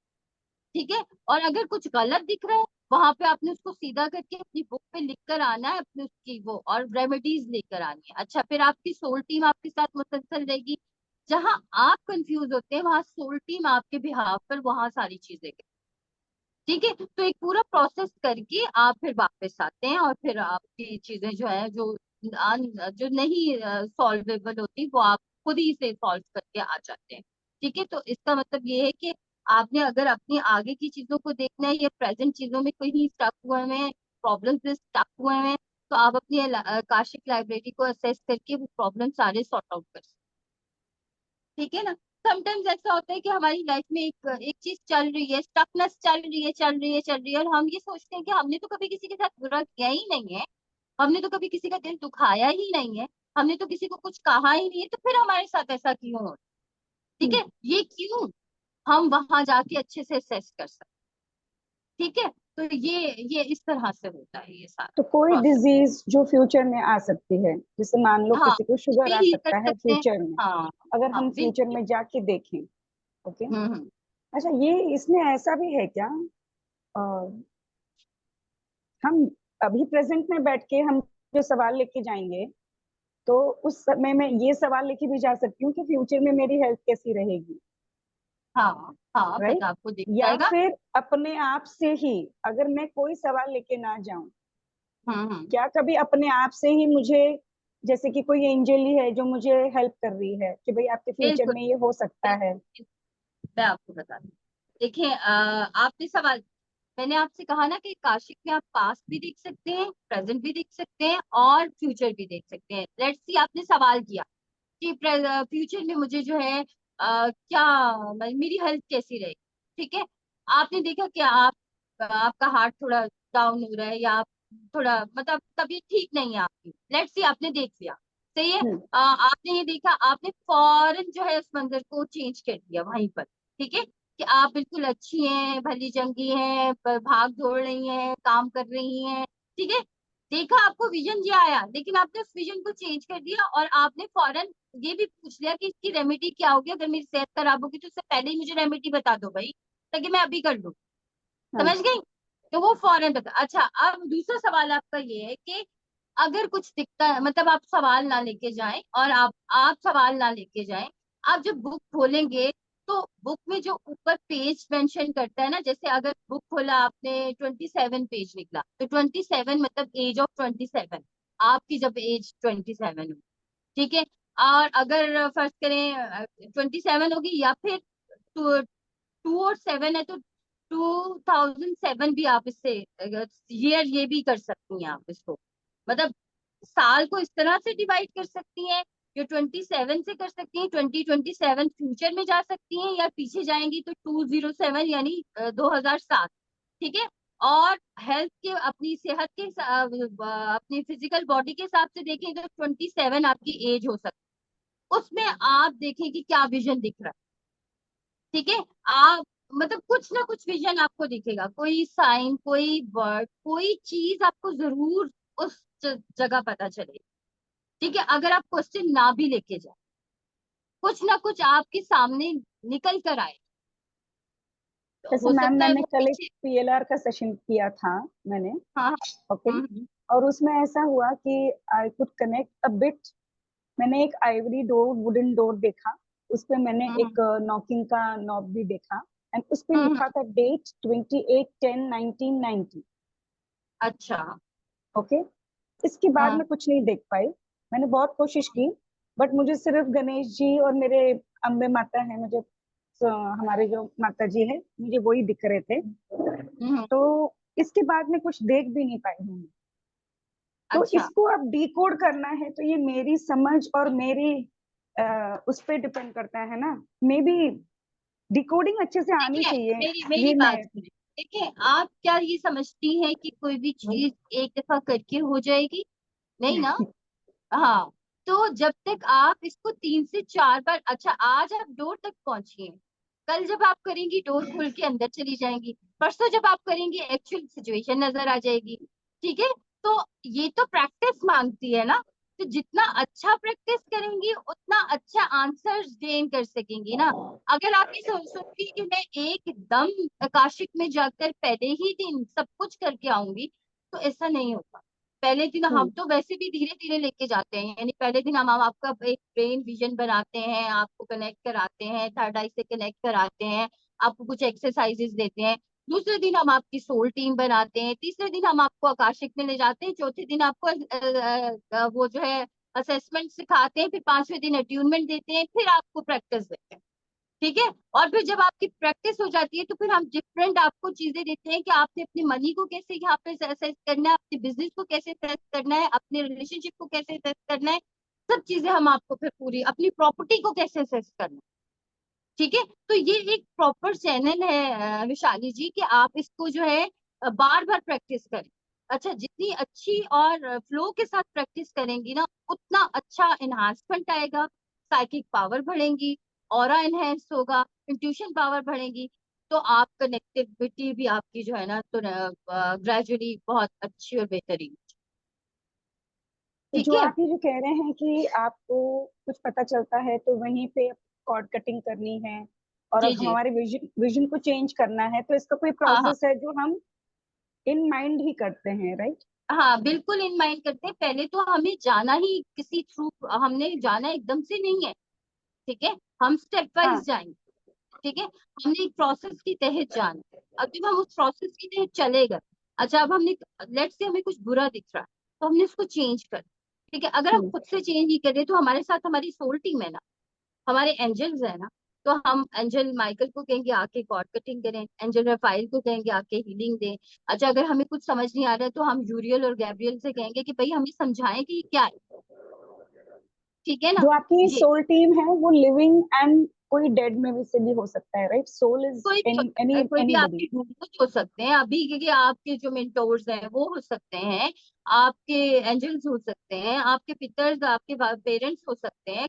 ठीक है, और अगर कुछ गलत दिख रहा है, वहां पे आपने उसको सीधा करके अपनी बुक पे लिख कर आना है, अपनी उसकी वो और रेमेडीज लेकर आनी है। अच्छा, फिर आपकी सोल टीम आपके साथ मुसलसल रहेगी। जहां आप कंफ्यूज होते हैं, वहां सोल टीम आपके बिहाफ पर वहां सारी चीजें करें। ठीक है, तो एक पूरा प्रोसेस करके आप फिर वापस आते हैं, और फिर आपकी चीजें जो है, जो नहीं सॉल्वेबल होती, वो आप खुद ही से सॉल्व करके आ जाते हैं। ठीक है, तो इसका मतलब ये है कि आपने अगर अपनी आगे की चीजों को देखना है, या प्रेजेंट चीजों में कहीं स्टक हुए हैं, प्रॉब्लम से स्टक हुए हैं, तो आप अपनी आकाशिक लाइब्रेरी को असेस करके वो प्रॉब्लम सारे सॉर्ट आउट कर सकते हैं। ठीक है ना। समटाइम्स ऐसा होता है कि हमारी लाइफ में एक एक चीज चल रही है, स्टकनेस चल रही है, चल रही है, चल रही है, और हम ये सोचते हैं कि हमने तो कभी किसी के साथ बुरा किया ही नहीं है, हमने तो कभी किसी का दिल दुखाया ही नहीं है, हमने तो किसी को कुछ कहा ही नहीं है, तो फिर हमारे साथ ऐसा क्यों हो। ठीक है, ये क्यों, हम वहां जाके अच्छे से असेस कर सकते। ठीक है, तो ये इस तरह से होता है ये सारा
तो कोई
प्रोसेस।
डिजीज जो फ्यूचर में आ सकती है, जैसे मान लो
हाँ,
किसी को शुगर आ
फील कर
सकता है
सकते हैं।
फ्यूचर में,
हाँ,
अगर
हाँ
हम फ्यूचर
बिल्कुल।
में जाके देखें। ओके।
हम्म।
अच्छा, ये इसमें ऐसा भी है क्या, अ, हम अभी प्रेजेंट में बैठ के हम जो सवाल लेके जाएंगे, तो उस समय में ये सवाल लेके भी जा सकती हूँ कि फ्यूचर में मेरी हेल्थ कैसी रहेगी,
हाँ हाँ,
राइट?
पता आपको दिख
या
जाएगा।
फिर अपने आप से ही, अगर मैं कोई सवाल लेके ना जाऊं,
हम्म।
क्या कभी अपने आप से ही मुझे, जैसे कि कोई एंजल ही है जो मुझे हेल्प कर रही है कि भाई आपके फ्यूचर
बिल्कुल
में ये हो सकता है?
बिल्कुल, मैं आपको बता दूं। देखिए, आपने सवाल, मैंने आपसे कहा ना कि काशिक में आप पास्ट भी देख सकते हैं, प्रेजेंट भी देख सकते हैं, और फ्यूचर भी देख सकते हैं। लेट्स सी आपने सवाल किया कि फ्यूचर में मुझे जो है क्या, मेरी हेल्थ कैसी रहेगी। ठीक है, आपने देखा कि आपका हार्ट थोड़ा डाउन हो रहा है, या आप थोड़ा मतलब तबीयत ठीक नहीं है आपकी, लेट्स सी आपने देख लिया, सही है। आपने ये देखा, आपने फौरन जो है उस मंजर को चेंज कर दिया वहीं पर। ठीक है, कि आप बिल्कुल अच्छी हैं, भली चंगी हैं, भाग दौड़ रही हैं, काम कर रही हैं। ठीक है, देखा, आपको विजन ये आया, लेकिन आपने उस विजन को चेंज कर दिया, और आपने फौरन ये भी पूछ लिया कि इसकी रेमेडी क्या होगी, अगर मेरी सेहत खराब होगी तो उससे पहले ही मुझे रेमेडी बता दो भाई, ताकि मैं अभी कर लूं।
हाँ।
समझ गई, तो वो फौरन बता। अच्छा, अब दूसरा सवाल आपका ये है कि अगर कुछ दिक्कत, मतलब आप सवाल ना लेके जाएं, और आप सवाल ना लेके जाएं, आप जब बुक खोलेंगे, तो बुक में जो ऊपर पेज मेंशन करता है ना, जैसे अगर बुक खोला आपने 27 पेज निकला, तो 27 मतलब एज ऑफ 27, आपकी जब एज 27 हो। ठीक है, और अगर फर्ज करें 27 होगी, या फिर 2 और 7 है, तो 2007 भी आप इससे ईयर ये भी कर सकती हैं आप इसको, मतलब साल को इस तरह से डिवाइड कर सकती हैं। जो 27 से कर सकती हैं, 2027 फ्यूचर में जा सकती हैं, या पीछे जाएंगी तो 207 यानी 2007। ठीक है, और हेल्थ के, अपनी सेहत के अपनी फिजिकल बॉडी के हिसाब से देखें तो 27 आपकी एज हो सकती है। उसमें आप देखें कि क्या विजन दिख रहा है। ठीक है, आप मतलब कुछ ना कुछ विजन आपको दिखेगा, कोई साइन, कोई वर्ड, कोई चीज आपको जरूर उस जगह पता चलेगी। ठीक है, अगर आप क्वेश्चन ना भी लेके जाए, कुछ ना कुछ आपके सामने निकल कर आए, तो
जैसे
हो
मैम,
सकता है
मैंने
वो
कल एक
पीछे।
पीएलआर का सेशन किया था मैंने।
हाँ हाँ।
ओके। और उसमें ऐसा हुआ कि I could connect a bit. मैंने एक आइवरी डोर, वुडन डोर देखा, उस पे मैंने एक नॉकिंग का नॉब भी देखा, एंड उस पे लिखा था डेट 28/10/1990।
अच्छा।
ओके, इसके बाद
हाँ।
मैं कुछ नहीं देख पाई। मैंने बहुत कोशिश की, बट मुझे सिर्फ गणेश जी और मेरे अम्बे माता है, मुझे हमारे जो माता जी है, मुझे वही दिख रहे थे। तो इसके बाद में कुछ देख भी नहीं पाई हूँ। तो
अच्छा।
इसको अब डिकोड करना है, तो ये मेरी समझ और मेरी उस पे डिपेंड करता है ना। मे बी डिकोडिंग अच्छे से आनी
देखिए,
चाहिए।
मेरी मेरी
ये
बात
मैं
सुनिए। देखिए, आप क्या ये समझती हैं कि कोई भी चीज एक दफा करके हो जाएगी? नहीं ना। हाँ। तो जब तक आप इसको 3 से 4 बार, अच्छा आज आप डोर तक पहुंची हैं, कल जब आप करेंगी डोर खोल के अंदर चली जाएंगी, परसों जब आप करेंगी एक्चुअल सिचुएशन नजर आ जाएगी। ठीक है। तो ये तो प्रैक्टिस मांगती है ना। तो जितना अच्छा प्रैक्टिस करेंगी उतना अच्छा आंसर्स गेन कर सकेंगी ना। अगर आप ये सोचोगी कि मैं एकदम आकाशिक में जाकर पहले ही दिन सब कुछ करके आऊंगी, तो ऐसा नहीं होगा। पहले दिन हम तो वैसे भी धीरे धीरे लेके जाते हैं, यानी पहले दिन हम आपका एक ब्रेन विजन बनाते हैं, आपको कनेक्ट कराते हैं, थर्ड आई से कनेक्ट कराते हैं, आपको कुछ एक्सरसाइजेस देते हैं। दूसरे दिन हम आपकी सोल टीम बनाते हैं, तीसरे दिन हम आपको आकाशिक में ले जाते हैं, चौथे दिन आपको वो जो है असेसमेंट सिखाते हैं, फिर 5वें दिन अट्यूनमेंट देते हैं, फिर आपको प्रैक्टिस देते हैं। ठीक है। और फिर जब आपकी प्रैक्टिस हो जाती है तो फिर हम डिफरेंट आपको चीजें देते हैं कि आपने अपने मनी को कैसे यहाँ पे सेट करना है, अपने बिजनेस को कैसे सेट करना है, अपने रिलेशनशिप को कैसे सेट करना है। सब चीजें हम आपको फिर पूरी अपनी प्रॉपर्टी को कैसे सेट करना है। ठीक है। तो ये एक प्रॉपर चैनल है विशाली जी, कि आप इसको जो है बार बार प्रैक्टिस करें। अच्छा, जितनी अच्छी और फ्लो के साथ प्रैक्टिस करेंगी ना, उतना अच्छा एनहांसमेंट आएगा, साइकिक पावर बढ़ेंगी, ऑरा एनहेंस होगा, इंट्यूशन पावर बढ़ेगी। तो आप कनेक्टिविटी भी आपकी जो है ना, तो ग्रेजुअली बहुत अच्छी और बेहतरीन।
तो
ठीक
जो
है।
आप ये जो कह रहे हैं कि आपको कुछ पता चलता है तो वहीं पे कॉर्ड कटिंग करनी है, और
जी
अब
जी।
हमारे विजन को चेंज करना है, तो इसका कोई
हाँ हाँ।
प्रोसेस है जो हम इन माइंड ही करते हैं, राइट?
हाँ बिल्कुल इन माइंड करते हैं। पहले तो हमें जाना ही किसी थ्रू, हमने जाना एकदम से नहीं है। ठीक है। हम स्टेप
हाँ।
वाइज जाएंगे। ठीक है। हमने एक प्रोसेस के तहत जाना है। अब जब हम उस प्रोसेस के तहत चले गए, अच्छा अब हमने, लेट्स से हमें कुछ बुरा दिख रहा है, तो हमने उसको चेंज कर। ठीक है। अगर हम खुद से चेंज नहीं कर रहे, तो हमारे साथ हमारी सोल टीम है ना, हमारे एंजल्स है ना। तो हम एंजल माइकल को कहेंगे आके कॉर्ड कटिंग करें, एंजल रफाइल को कहेंगे आके हीलिंग दें। अच्छा, अगर हमें कुछ समझ नहीं आ रहा है, तो हम यूरियल और गैब्रियल से कहेंगे कि भाई हमें समझाएं कि ये क्या है। ठीक है ना।
जो आपकी
ये
सोल टीम है वो लिविंग एंड कोई डेड में भी से भी हो सकता है, राइट? सोल इज
कोई कोई भी
एनीबॉडी।
आपके गुरुज हो सकते हैं अभी, क्योंकि आपके जो मेंटोर्स हैं वो हो सकते हैं, आपके एंजल्स हो सकते हैं, आपके पितर्स, आपके पेरेंट्स हो सकते हैं,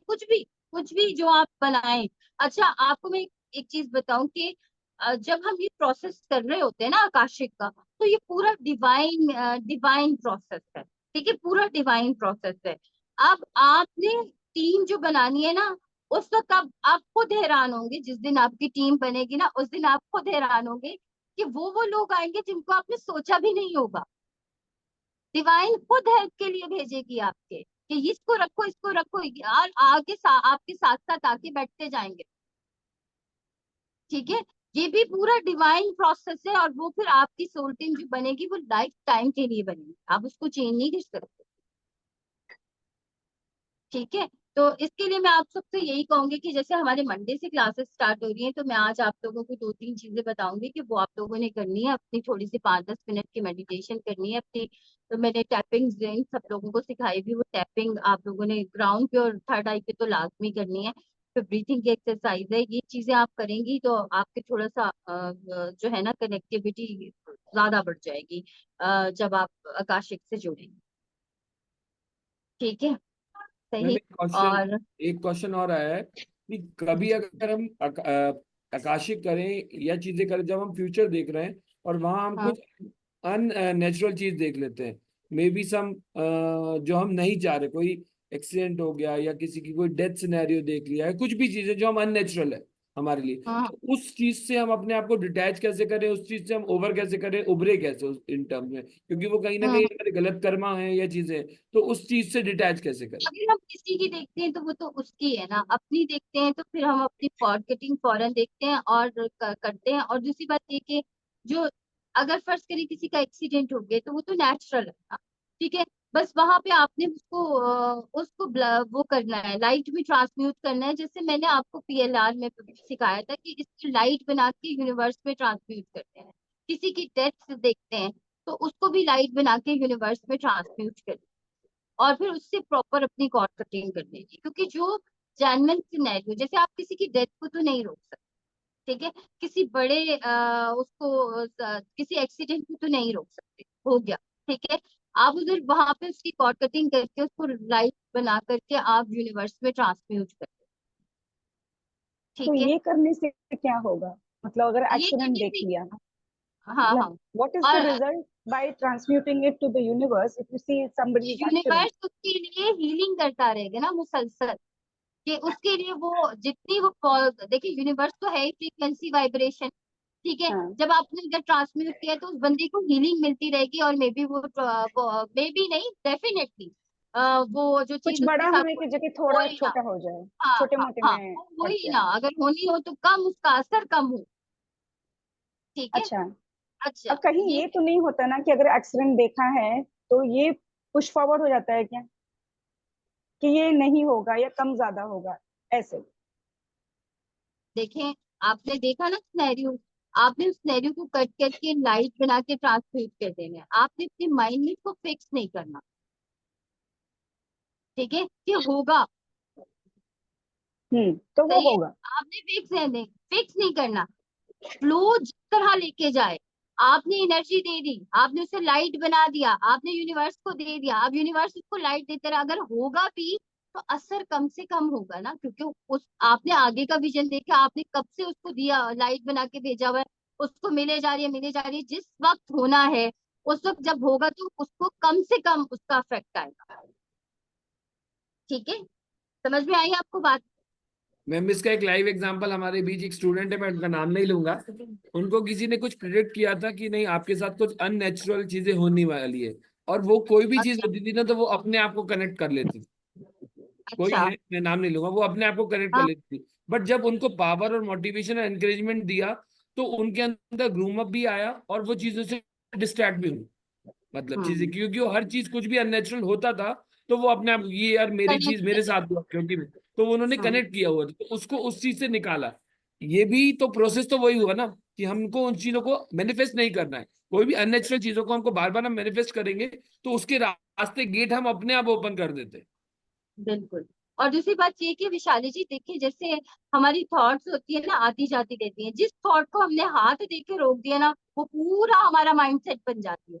कुछ भी जो आप बनाएं। अच्छा, आपको मैं एक चीज बताऊं कि जब हम ये प्रोसेस कर रहे होते हैं ना आकाशिक का, तो ये पूरा डिवाइन प्रोसेस है। ठीक है। पूरा डिवाइन प्रोसेस है। अब आपने टीम जो बनानी है ना, उस वक्त आप खुद हैरान होंगे, जिस दिन आपकी टीम बनेगी ना, उस दिन आप खुद हैरान होंगे कि वो लोग आएंगे जिनको आपने सोचा भी नहीं होगा। डिवाइन खुद हेल्प के लिए भेजेगी आपके, कि इसको रखो यार, आपके साथ साथ आके बैठते जाएंगे। ठीक है। ये भी पूरा डिवाइन प्रोसेस है, और वो फिर आपकी सोल टीम जो बनेगी वो लाइफ टाइम के लिए बनेगी, आप उसको चेंज नहीं कर सकते। ठीक है। तो इसके लिए मैं आप सबसे यही कहूंगी कि जैसे हमारे मंडे से क्लासेस स्टार्ट हो रही हैं, तो मैं आज आप लोगों को 2-3 चीजें बताऊंगी कि वो आप लोगों ने करनी है। अपनी थोड़ी सी 5-10 मिनट की मेडिटेशन करनी है अपनी। तो मैंने टैपिंग सब लोगों को सिखाई भी, वो टैपिंग आप लोगों ने ग्राउंड पे और थर्ड आई पे तो लाजमी करनी है। फिर ब्रीथिंग की एक्सरसाइज है, ये चीजें आप करेंगी तो आपके थोड़ा सा जो है ना कनेक्टिविटी ज्यादा बढ़ जाएगी जब आप आकाशिक से जुड़ेंगे। ठीक है।
मैम
सही। और
एक क्वेश्चन और आया है कि कभी अगर हम आकाशिक करें या चीजें करें, जब हम फ्यूचर देख रहे हैं और वहां हम
हाँ
कुछ अननेचुरल चीज देख लेते हैं, मे बी सम जो हम नहीं चाह रहे, कोई एक्सीडेंट हो गया या किसी की कोई डेथ सिनेरियो देख लिया है, कुछ भी चीजें जो हम अननेचुरल है, हमारे लिए।
हाँ
तो उस चीज से हम अपने आप को डिटैच कैसे करें, उस चीज से हम ओवर कैसे करें, उभरे कैसे इन टर्म में, क्योंकि वो कहीं ना
हाँ।
कहीं हमारे गलत कर्मा है या चीजें, तो उस चीज से डिटैच कैसे करें।
अगर हम किसी की देखते हैं तो वो तो उसकी है ना, अपनी देखते हैं तो फिर हम अपनी कटिंग फौरन देखते हैं और करते हैं। और दूसरी बात ये कि जो, अगर फर्ज करें किसी का एक्सीडेंट हो गया तो वो तो नेचुरल है ना, ठीक है। बस वहां पे आपने उसको वो करना है, लाइट में ट्रांसम्यूट करना है। जैसे मैंने आपको पीएलआर में सिखाया था कि इसको लाइट बना के यूनिवर्स में ट्रांसम्यूट करते हैं। किसी की डेथ देखते हैं तो उसको भी लाइट बना के यूनिवर्स में ट्रांसम्यूट करते हैं, और फिर उससे प्रॉपर अपनी कॉर्ड कटिंग करनी है। क्योंकि जो जेन्युइन सिनेरियो, जैसे आप किसी की डेथ को तो नहीं रोक सकते, ठीक है, किसी बड़े किसी एक्सीडेंट को तो नहीं रोक सकते, हो गया, ठीक है। आप उधर वहां पे उसकी कॉर्ड कटिंग करके उसको लाइट बना करके आप यूनिवर्स में ट्रांसम्यूट करते,
तो
ठीक है।
ये करने से क्या होगा, मतलब अगर
ये
एक्सीडेंट
करने
देख
से,
लिया,
हाँ
मतलब
हाँ,
what is the
और
result by transmuting it to the universe if you see somebody is actually,
universe उसके लिए हीलिंग करता रहेगा ना मुसलसल, कि उसके लिए वो जितनी वो देखिए यूनिवर्स तो है ही फ्रीक्वेंसी वाइब्रेशन, ठीक है।
हाँ
जब आपने अगर ट्रांसम्यूट किया तो उस बंदे को हीलिंग मिलती रहेगी, और मे बी मे बी नहीं, डेफिनेटली वो जो
कुछ
चीज उसके
बड़ा
साथ
होने की जगह
हो
थोड़ा
ही ना,
छोटा हो जाए,
हाँ
छोटे
हाँ
मोटे
हाँ,
में
वो
हट
ही ना,
जाए।
अगर होनी हो तो कम, उसका असर कम हो, ठीक है।
अच्छा,
अच्छा
अब कहीं
ये,
ये तो नहीं होता ना कि अगर एक्सीडेंट देखा है तो ये पुश फॉरवर्ड हो जाता है क्या, कि ये नहीं होगा या कम ज्यादा होगा ऐसे।
देखें, आपने देखा ना सिनेरियो, आपने उस सिनेरियो को कट करके लाइट बना के ट्रांसम्यूट कर देना है। आपने अपने माइंड में इसको फिक्स नहीं करना, ठीक है, कि होगा,
तो वो
सही है।
होगा।
आपने फिक्स नहीं करना, फ्लो जिस तरह लेके जाए। आपने एनर्जी दे दी, आपने उसे लाइट बना दिया, आपने यूनिवर्स को दे दिया, अब यूनिवर्स उसको लाइट देते रहा, अगर होगा भी तो असर कम से कम होगा ना, क्योंकि उस आपने आगे का विजन देखा, आपने कब से उसको दिया, लाइट बना के भेजा हुआ है, उसको मिले जा रही है, जिस वक्त होना है उस वक्त जब होगा तो उसको कम से कम उसका इफेक्ट आएगा, ठीक है। समझ में आई आपको बात?
मैम इसका एक लाइव एग्जांपल, हमारे बीच एक स्टूडेंट है, मैं उनका नाम नहीं लूंगा, उनको किसी ने कुछ प्रिडिक्ट किया था कि नहीं आपके साथ कुछ अननेचुरल चीजें होने वाली है, और वो कोई भी चीज
अच्छा
होती थी ना तो वो अपने आप को कनेक्ट कर लेती थी। कोई
अच्छा,
है, मैं नाम नहीं लूंगा, वो अपने आप को कनेक्ट कर
हाँ
लेती थी। बट जब उनको पावर और मोटिवेशन और एनकरेजमेंट दिया तो उनके अंदर ग्रूम अप भी आया और वो चीजों से डिस्ट्रैक्ट भी हुई, मतलब चीजें,
हम्म,
क्योंकि वो हर चीज कुछ भी अननेचुरल होता था तो वो अपने आप, ये यार मेरी चीज
कनेक्ट
मेरे
कर,
साथ हुआ क्योंकि, तो वो उन्होंने
हाँ
कनेक्ट किया हुआ था तो उसको उस चीज से निकाला। ये भी तो प्रोसेस तो वही हुआ ना, कि हमको उन चीजों को मैनिफेस्ट नहीं करना है, कोई भी अननेचुरल चीजों को हमको बार बार हम मैनिफेस्ट करेंगे तो उसके रास्ते गेट हम अपने आप ओपन कर देते हैं।
बिल्कुल। और दूसरी बात ये कि विशाली जी देखिए, जैसे हमारी थॉट्स होती है ना, आती जाती रहती है, जिस थॉट को हमने हाथ दे के रोक दिया ना, वो पूरा हमारा माइंडसेट बन जाती है,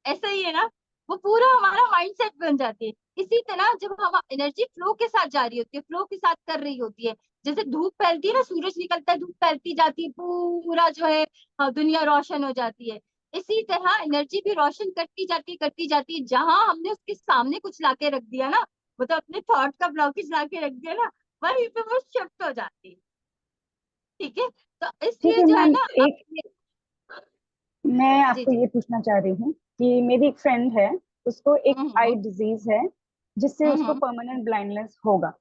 ऐसा ही है ना, वो पूरा हमारा माइंडसेट बन जाती है। इसी तरह जब हम एनर्जी फ्लो के साथ जा रही होती है, फ्लो के साथ कर रही होती है, जैसे धूप फैलती है ना, सूरज निकलता है, धूप फैलती जाती है, पूरा जो है दुनिया रोशन हो जाती है। इसी तरह एनर्जी भी रोशन करती जाती है। जहां हमने उसके सामने कुछ लाके रख दिया ना, मतलब अपने थॉट का ब्लॉकेज लाके रख दिया ना, वहीं पे वो शिफ्ट हो जाती है, ठीक है। तो
ठीक
इसलिए
है
जो है
मैम,
ना,
एक मैं
जी
आपको
जी,
ये पूछना चाह रही हूँ कि मेरी एक फ्रेंड है, उसको एक आई
हम्म
डिजीज है जिससे उसको
हम्म,
परमानेंट ब्लाइंडनेस होगा।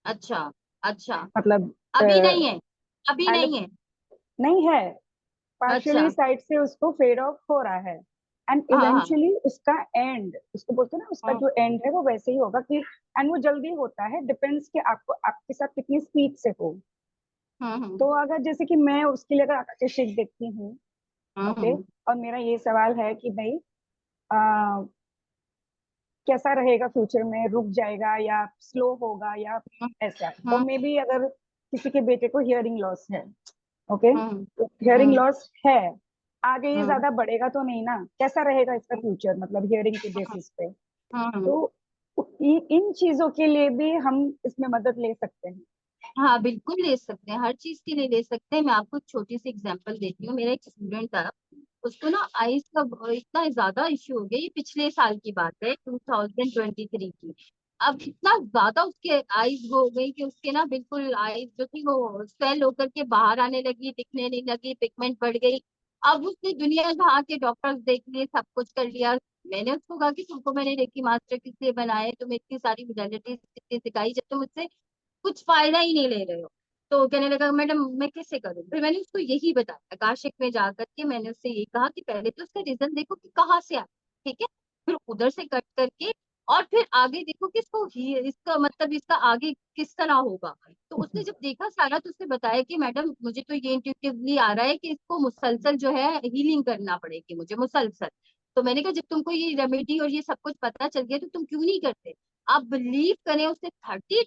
अच्छा अच्छा,
मतलब
अभी नहीं है, अभी
एलोप
नहीं है,
नहीं है, पार्शियली
अच्छा,
साइड से उसको फेड ऑफ हो रहा है, एंड
हाँ हाँ
इवेंचुअली उसका एंड, उसको बोलते हैं ना, उसका
हाँ,
जो एंड है वो वैसे ही होगा कि, एंड वो जल्दी होता है, डिपेंड्स कि आपको आपके साथ कितनी स्पीड से हो। तो
हम्म
अगर जैसे कि मैं उसके लिए अगर आकर्षित देखती हूँ, ओके,
हम्म
और मेरा ये सवाल है कि भाई आ, कैसा रहेगा फ्यूचर में, रुक जाएगा या स्लो होगा या ऐसा, और
हम्म
मे बी अगर किसी के बेटे को हियरिंग लॉस है, ओके,
हम्म
तो हियरिंग
हम्म
लॉस है, आगे ये
हम्म
ज्यादा बढ़ेगा तो नहीं ना, कैसा रहेगा इसका फ्यूचर, मतलब हियरिंग के बेसिस पे।
हम्म,
तो इन चीजों के लिए भी हम इसमें मदद ले सकते हैं।
हाँ बिल्कुल ले सकते हैं, हर चीज के लिए ले सकते हैं। मैं आपको एक छोटी सी एग्जांपल देती हूँ। मेरा एक स्टूडेंट था, उसको ना आईज का इतना ज्यादा इश्यू हो गया, ये पिछले साल की बात है, 2023 की। अब इतना ज्यादा उसके आईज वो हो गई कि उसके ना बिल्कुल आईज जो थी वो स्वेल होकर के बाहर आने लगी, दिखने नहीं लगी, पिगमेंट बढ़ गई। अब उसने दुनिया जहाँ के डॉक्टर्स देख लिए, सब कुछ कर लिया। मैंने उसको कहा कि तुमको मैंने रेकी मास्टर किस लिए बनाए, तुम्हें इतनी सारी मोडालिटीज सिखाई, जब तुम मुझसे कुछ फायदा ही नहीं ले रहे हो। तो कहने लगा मैडम मैं कैसे करूँ। फिर मैंने उसको यही बताया, काशिक में जाकर के मैंने उससे ये कहा कि पहले तो उसका रीजन देखो कि कहाँ से आया, ठीक है, फिर उधर से कट करके और फिर आगे देखो कि इसको इसका मतलब इसका आगे किस तरह होगा। तो उसने जब देखा सारा तो उसने बताया कि मैडम मुझे तो ये इंट्यूटिवली आ रहा है कि इसको मुसलसल जो है हीलिंग करना पड़ेगी मुझे मुसलसल। तो मैंने कहा जब तुमको ये रेमेडी और ये सब कुछ पता चल गया तो तुम क्यों नहीं करते। आप बिलीव करें उसने 30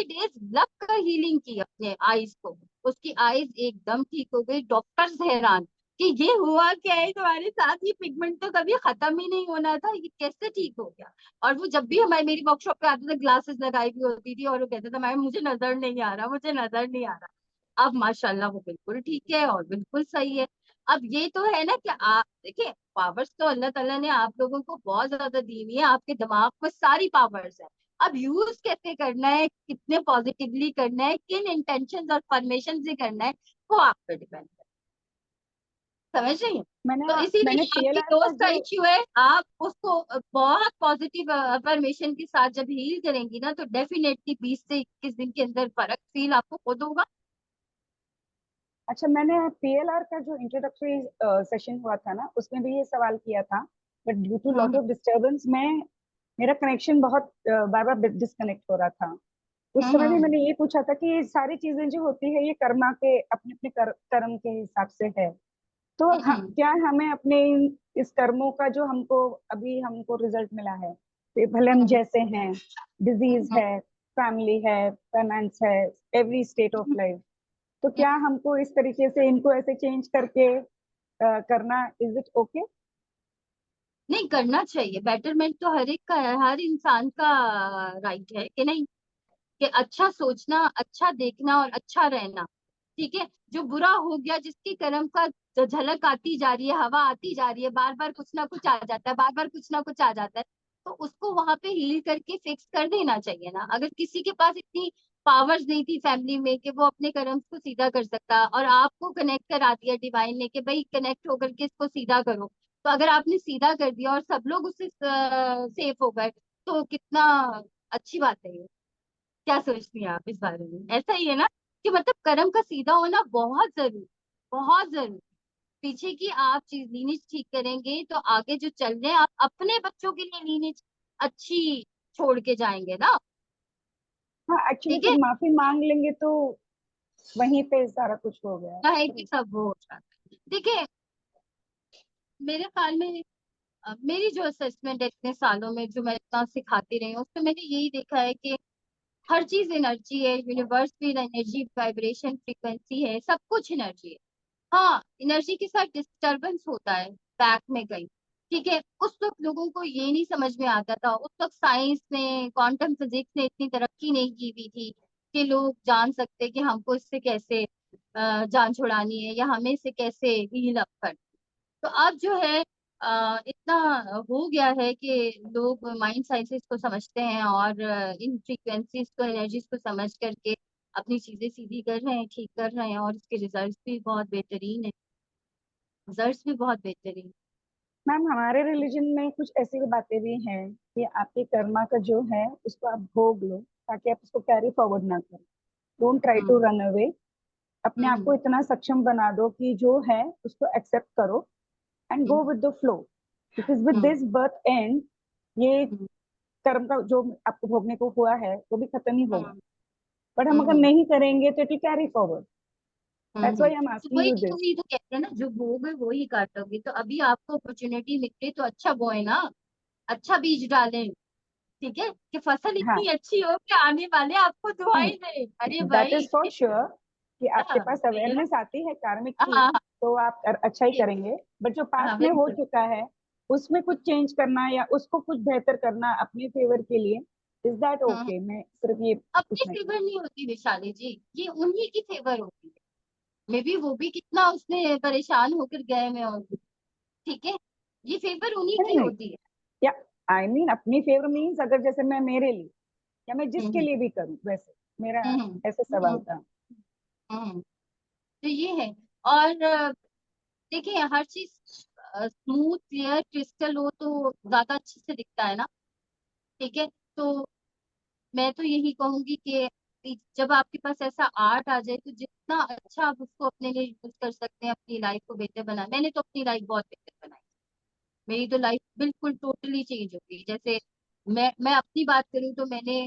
डेज लग कर हीलिंग की अपने आईज को। उसकी आईज एकदम ठीक हो गई। डॉक्टर्स हैरान कि ये हुआ क्या है तुम्हारे साथ, ये पिगमेंट तो कभी खत्म ही नहीं होना था, ये कैसे ठीक हो गया। और वो जब भी हमारी मेरी वर्कशॉप पे आता था ग्लासेस लगाई हुई होती थी और वो कहता था मैम मुझे नजर नहीं आ रहा, मुझे नजर नहीं आ रहा। अब माशाल्लाह वो बिल्कुल ठीक है और बिल्कुल सही है। अब ये तो है ना कि आप देखिए पावर्स तो अल्लाह ताला ने आप लोगों को बहुत ज्यादा दी हुई है, आपके दिमाग में सारी पावर्स है। अब यूज कैसे करना है, कितने पॉजिटिवली करना है, किन इंटेंशन और फॉर्मेशन से करना है, वो आप पे डिपेंड है। समझ रही हैं।
मैंने
तो इसीलिए
मैंने
आपकी
पीएलआर का
दोस्त का
जो
इश्यू है, आप उसको बहुत पॉजिटिव अफर्मेशन के साथ जब हील करेंगी ना तो डेफिनेटली 20 से 21 दिन के अंदर फर्क फील आपको खुद होगा।
अच्छा, मैंने पीएलआर का जो इंट्रोडक्टरी सेशन हुआ था ना, उसमें भी ये सवाल किया था, but due to lot
hmm
of disturbance में मेरा कनेक्शन बहुत बार बार डिस्कनेक्ट हो रहा था। उस
हम्म
समय भी
हम्म
मैंने ये पूछा था कि ये सारी चीजें जो होती है ये कर्मा के अपने अपने कर्म के हिसाब से है। तो
हम्म
क्या हमें अपने इस कर्मों का जो हमको अभी हमको रिजल्ट मिला है, फिर भले हम
हम्म
जैसे हैं, डिजीज
हम्म
है, फैमिली है, फाइनेंस है, every state of
hmm,
life, तो
हम्म।
क्या हमको इस तरीके से इनको ऐसे चेंज करके करना, इज इट ओके?
नहीं करना चाहिए, बेटरमेंट तो हर एक का है, हर इंसान का राइट है कि नहीं, कि अच्छा सोचना, अच्छा देखना और अच्छा रहना। ठीक है, जो बुरा हो गया जिसके कर्म का झलक आती जा रही है, हवा आती जा रही है, बार बार कुछ ना कुछ आ जाता है, बार बार कुछ ना कुछ आ जाता है, तो उसको वहां पे हील करके फिक्स कर देना चाहिए ना। अगर किसी के पास इतनी पावर्स नहीं थी फैमिली में कि वो अपने कर्म को सीधा कर सकता और आपको कनेक्ट करा दिया डिवाइन ने कि भाई कनेक्ट होकर के इसको सीधा करो, तो अगर आपने सीधा कर दिया और सब लोग उससे सेफ हो गए तो कितना अच्छी बात है ये। क्या सोचती हैं आप इस बारे में, ऐसा ही है ना कि मतलब कर्म का सीधा होना बहुत जरूरी, बहुत जरूरी। पीछे की आप चीज लीनेज ठीक करेंगे तो आगे जो चल रहे हैं आप अपने बच्चों के लिए लीनेज अच्छी छोड़ के जाएंगे ना।
हाँ, एक्चुअली
ठीक
फिर
है,
माफी मांग लेंगे तो वहीं पे सारा कुछ हो गया।
चाहे कि सब वो हो जाता है। देखिए मेरे ख्याल में मेरी जो असेसमेंट है इतने सालों में जो मैं इतना सिखाती रही हूँ उसमें मैंने यही देखा है कि हर चीज एनर्जी है, यूनिवर्स भी एनर्जी, वाइब्रेशन, फ्रीक्वेंसी है, सब कुछ एनर्जी है। हाँ एनर्जी के साथ डिस्टरबेंस होता है बैक में कहीं, ठीक है। उस वक्त लोगों को ये नहीं समझ में आता था, उस वक्त साइंस ने क्वांटम फिजिक्स ने इतनी तरक्की नहीं की हुई थी कि लोग जान सकते कि हमको इससे कैसे जान छुड़ानी है या हमें इससे कैसे हील अप कर। तो अब जो है इतना हो गया है कि लोग माइंड साइंसेस को समझते हैं और इन फ्रीक्वेंसीज को एनर्जीज को समझ करके अपनी चीजें सीधी कर रहे हैं, ठीक कर रहे हैं और इसके रिजल्ट्स भी बहुत बेहतरीन है, रिजल्ट्स भी बहुत बेहतरीन।
मैम, हमारे रिलीजन में कुछ ऐसी बातें भी हैं कि आपके कर्मा का जो है उसको आप भोग लो, ताकि आप उसको कैरी फॉरवर्ड ना करो। Don't try to
hmm
run away. अपने आप
हम्म
को इतना सक्षम बना दो कि जो है उसको एक्सेप्ट करो and go
hmm
with the flow, because with
hmm
this birth and ये
हम्म
कर्म का जो आपको भोगने को हुआ है वो भी खत्म ही होगा।
हम्म
बट हम
हम्म
अगर
हम्म
नहीं करेंगे तो it will carry forward. That's why I am
तो
आस्किंग
वही
यू
तो
दिस।
वही तो कहते हैं ना, जो बोओगे वो ही काटोगे। तो अभी आपको अपॉर्चुनिटी मिले तो अच्छा बोए ना, अच्छा बीज डालें, ठीक है, कि फसल
हाँ,
इतनी अच्छी हो कि आने वाले आपको दुआएं दें। अरे
दैट इज
भाई
फॉर श्योर कि आपके
हाँ
पास
सही है ना।
अवेयरनेस आती है कार्मिक
हाँ
की,
हाँ
तो आप अच्छा ही
ठीक,
करेंगे। बट जो
हाँ
पास्ट में हो
बिल्कुल।
चुका है उसमें कुछ चेंज करना या उसको कुछ बेहतर करना अपने फेवर के लिए, इज दैट
हम्म
ओके? मैं सिर्फ ये
अपनी
पूछना
फेवर
चाहती
नहीं होती विशाली जी, ये उन्हीं की फेवर होती है। मे बी वो भी कितना उसमें परेशान होकर गए में होंगे, ठीक है, ये फेवर उन्हीं
हूँ।
की
नहीं नहीं,
होती है।
या आई मीन अपनी फेवर मीन्स अगर जैसे मैं मेरे लिए या मैं जिसके
हम्म
लिए भी करूं, वैसे मेरा
हम्म
ऐसे सवाल था।
हम्म तो ये है। और देखिए हर चीज स्मूथ क्लियर क्रिस्टल हो तो ज्यादा अच्छे से दिखता है ना। ठीक है। तो मैं तो यही कहूंगी कि जब आपके पास ऐसा आर्ट आ जाए तो जितना अच्छा आप उसको अपने लिए यूज कर सकते हैं, अपनी लाइफ को बेहतर बना। मैंने तो अपनी लाइफ बहुत बेहतर बनाई। मेरी तो लाइफ बिल्कुल टोटली चेंज हो गई। जैसे मैं अपनी बात करूँ तो मैंने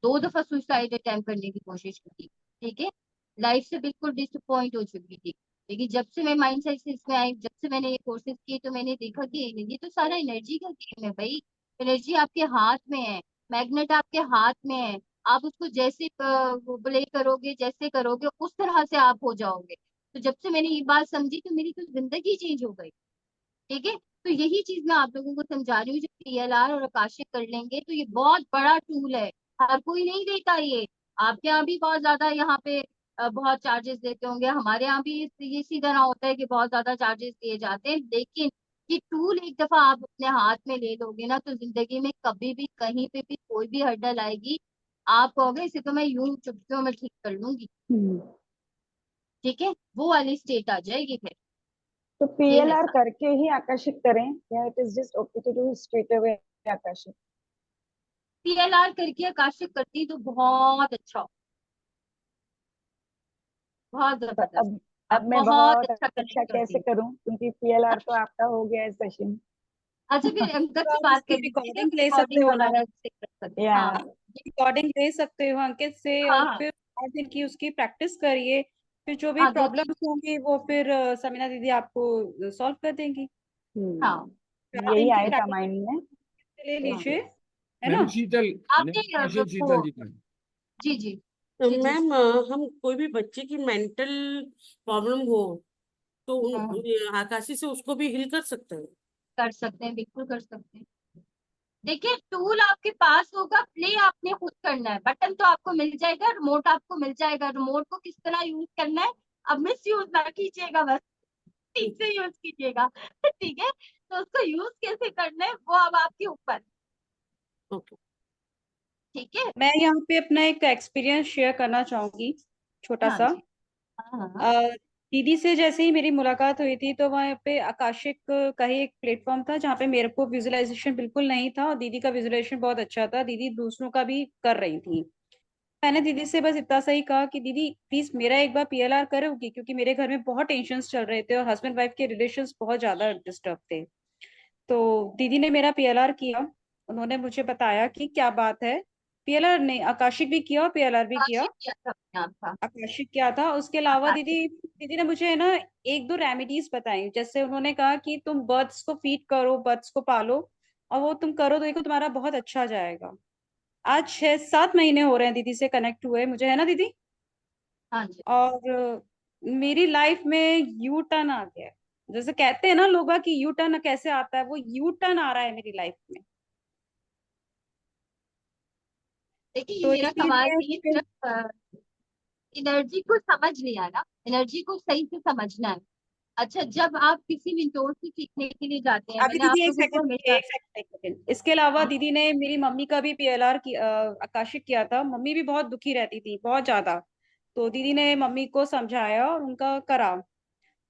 2 दफा सुसाइड अटेम्प्ट करने की कोशिश की। ठीक है। लाइफ से बिल्कुल डिसअपॉइंट हो चुकी थी। लेकिन जब से मैं माइंड साइंस में आई, जब से मैंने ये कोर्सेज किए, तो मैंने देखा कि ये तो सारा एनर्जी का गेम है भाई। एनर्जी आपके हाथ में है। मैग्नेट आपके हाथ में है। आप उसको जैसे प्ले करोगे, जैसे करोगे, उस तरह से आप हो जाओगे। तो जब से मैंने ये बात समझी तो मेरी तो जिंदगी चेंज हो गई। ठीक है। तो यही चीज मैं आप लोगों को समझा रही हूँ। जब पीएलआर और आकाशिक कर लेंगे तो ये बहुत बड़ा टूल है। हर कोई नहीं देता ये। आपके यहाँ भी बहुत ज्यादा यहाँ पे बहुत चार्जेस देते होंगे। हमारे यहाँ भी ये सीधा ना होता है कि बहुत ज्यादा चार्जेस दिए जाते हैं। लेकिन ये टूल एक दफा आप अपने हाथ में ले लोगे ना, तो जिंदगी में कभी भी कहीं पे भी कोई भी हर्डल आएगी, आप कहोगे इसे तो मैं यूं चुटकियों में ठीक कर लूंगी। ठीक है। वो वाली स्टेट आ जाएगी फिर।
तो
ये है
पीएलआर
सब।
करके ही आकर्षित करें या it is just okay to do straight away आकर्षित?
पीएलआर करके आकाशिक करती तो बहुत अच्छा हो, बहुत
पर
जबरदस्त।
अब
आप
मैं
बहुत
बहुत
अच्छा
अच्छा
कनेक्ट
कैसे
करती।
करूं, क्योंकि पीएलआर तो आपका हो गया है सेशन।
अच्छा फिर अंकल
तो
से
आप
बात
इसकी
कर लीजिएगा,
रिकॉर्डिंग ले सकते
रिकॉर्डिंग
हो ना,
वगैरह से कर सकते।
या
हाँ
रिकॉर्डिंग ले सकते हो अंकित से,
हाँ
और
हाँ
फिर 8 दिन की उसकी प्रैक्टिस करिए। फिर जो भी
हाँ। 2 3।
प्रॉब्लम्स होंगी वो फिर समीना दीदी आपको सॉल्व कर देंगी।
हाँ
फिर 8
यही
दिन की
आया था
प्रैक्टिस
माइंड में।
ले
हाँ।
लीजिए, है
मैम
ना।
शीतल
आपने
क्वेश्चन
वो
शीतल जी का।
जी जी जी जी।
मैम हम कोई भी बच्चे की मेंटल प्रॉब्लम हो तो
हाँ
आकाशी से उसको भी हील कर सकते हैं।
कर सकते हैं, बिल्कुल कर सकते हैं। देखिए टूल आपके पास होगा, प्ले आपने खुद करना है। बटन तो आपको मिल जाएगा, रिमोट आपको मिल जाएगा। रिमोट को किस तरह यूज करना है, अब मिस यूज ना कीजिएगा, बस ठीक से यूज कीजिएगा। ठीक है। तो उसको यूज कैसे करना है वो अब आपके ऊपर।
ओके।
ठीक है।
मैं यहाँ पे अपना एक एक्सपीरियंस शेयर करना चाहूंगी, छोटा
हाँ
सा।
जी। हाँ हाँ
अ, दीदी से जैसे ही मेरी मुलाकात हुई थी तो वहाँ पे आकाशिक का ही एक प्लेटफॉर्म था जहाँ पे मेरे को विजुअलाइजेशन बिल्कुल नहीं था, और दीदी का विजुअलाइजेशन बहुत अच्छा था। दीदी दूसरों का भी कर रही थी। मैंने दीदी से बस इतना सही कहा कि दीदी प्लीज मेरा एक बार पीएलआर करोगी, क्योंकि मेरे घर में बहुत टेंशन चल रहे थे और हस्बैंड वाइफ के रिलेशंस बहुत ज्यादा डिस्टर्ब थे। तो दीदी ने मेरा पीएलआर किया। उन्होंने मुझे बताया कि क्या बात है। पीएलआर ने आकाशिक भी किया और पीएलआर भी किया।
आकाशिक किया था अपने आप का।
आकाशिक क्या था, उसके अलावा
आकाशिक।
दीदी दीदी ने मुझे है ना 1 2 रेमेडीज बताई। जैसे उन्होंने कहा कि तुम बर्ड्स को फीड करो, बर्ड्स को पालो, और वो तुम करो तो देखो तुम्हारा बहुत अच्छा जाएगा। आज 6 7 महीने हो रहे हैं दीदी से कनेक्ट हुए मुझे, है ना दीदी।
हाँ जी।
और मेरी लाइफ में यू टर्न आ गया है। जैसे कहते हैं ना लोग कि यू टर्न कैसे आता है, वो यू टर्न आ रहा है मेरी लाइफ में।
देखिए ये
तो
मेरा सवाल
इसीलिए
थी
फिर
सिर्फ एनर्जी को समझ लिया ना, एनर्जी को सही से समझना है। अच्छा जब आप किसी मेंटोर से सीखने के लिए जाते हैं,
अभी
मैंने आप
दीदी एक
लोगों को
सेकंड
हमेशा
एक सेकंड एक सेकंड, इसके अलावा
हाँ
दीदी ने मेरी मम्मी का भी पीएलआर की आकाशिक किया था। मम्मी भी बहुत दुखी रहती थी, बहुत ज्यादा। तो दीदी ने मम्मी को समझाया और उनका करा।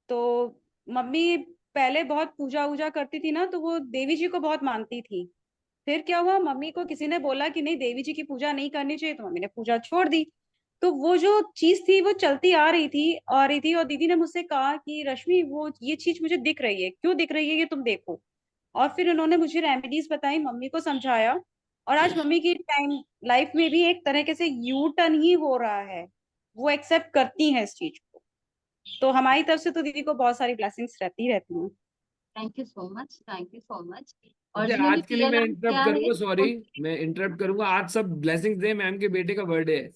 तो मम्मी पहले बहुत पूजा वूजा करती थी ना, तो वो देवी जी को बहुत मानती थी। फिर क्या हुआ, मम्मी को किसी ने बोला कि नहीं देवी जी की पूजा नहीं करनी चाहिए, तो मम्मी ने पूजा छोड़ दी। तो वो जो चीज थी वो चलती आ रही थी, और दीदी ने मुझसे कहा कि रश्मि वो ये चीज मुझे दिख रही है, क्यों दिख रही है ये तुम देखो। और फिर उन्होंने मुझे रेमेडीज बताई, मम्मी को समझाया। और आज मम्मी की टाइम लाइफ में भी एक तरीके से यू टर्न ही हो रहा है। वो एक्सेप्ट करती हैं इस चीज को। तो हमारी तरफ से तो दीदी को बहुत सारी ब्लेसिंग्स रहती रहती हैं।
Thank you so much, thank you so much. और
अच्छा
जिन्होंने
आज के लिए मैं
पीएलआर
इंटरप्ट
किया है
करूंगा, सॉरी
उनकी
मैं इंटरप्ट करूंगा। आज सब ब्लेसिंग्स दे, मैम के बेटे का बर्थडे है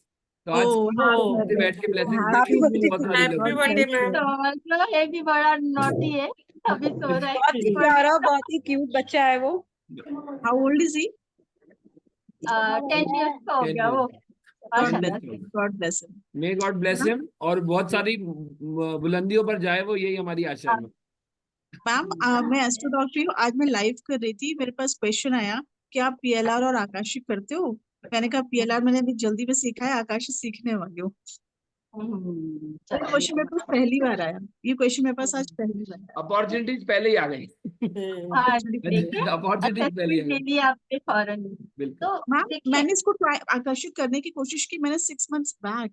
तो
ओ
आज
नो,
से बैठ के ब्लेसिंग्स देंगे,
हैप्पी
उनको
बर्थडे
बहुत सारी
हैप्पी
जरूरत है।
Birthday ma'am.
तो मतलब ये भी बड़ा नोटी है, अभी सो रहा है।
बहुत ही
और
प्यारा, बहुत ही क्यूट बच्चा है वो।
How old is he?
10 years का हो
10
गया वो,
गॉड ब्लेस
माशाल्लाह से।
Him, God bless him.
May God bless him और बहुत सारी बुलंदियों पर जाए वो, यही हमारी आशा है।
मैम मैं एस्ट्रोडॉक्टरी हूँ। आज मैं लाइव कर रही थी, मेरे पास क्वेश्चन आया कि आप पीएलआर और आकाशिक करते हो। मैंने कहा पीएलआर मैंने अभी जल्दी में सीखा है, आकाशिक सीखने वाली हूँ। ये
चलिए
क्वेश्चन मेरे पास पहली बार आया, ये क्वेश्चन मेरे पास आज पहली बार आया।
अपॉर्चुनिटीज पहले ही आ गई।
हाँ देखिए,
अपॉर्चुनिटीज पहले ही आ
असेसमेंट ले
गई।
लिया आपने फौरन।
बिल्कुल।
तो
मैम
देखिए,
मैंने इसको ट्राई आकर्षित करने की कोशिश की, मैंने 6 months बैक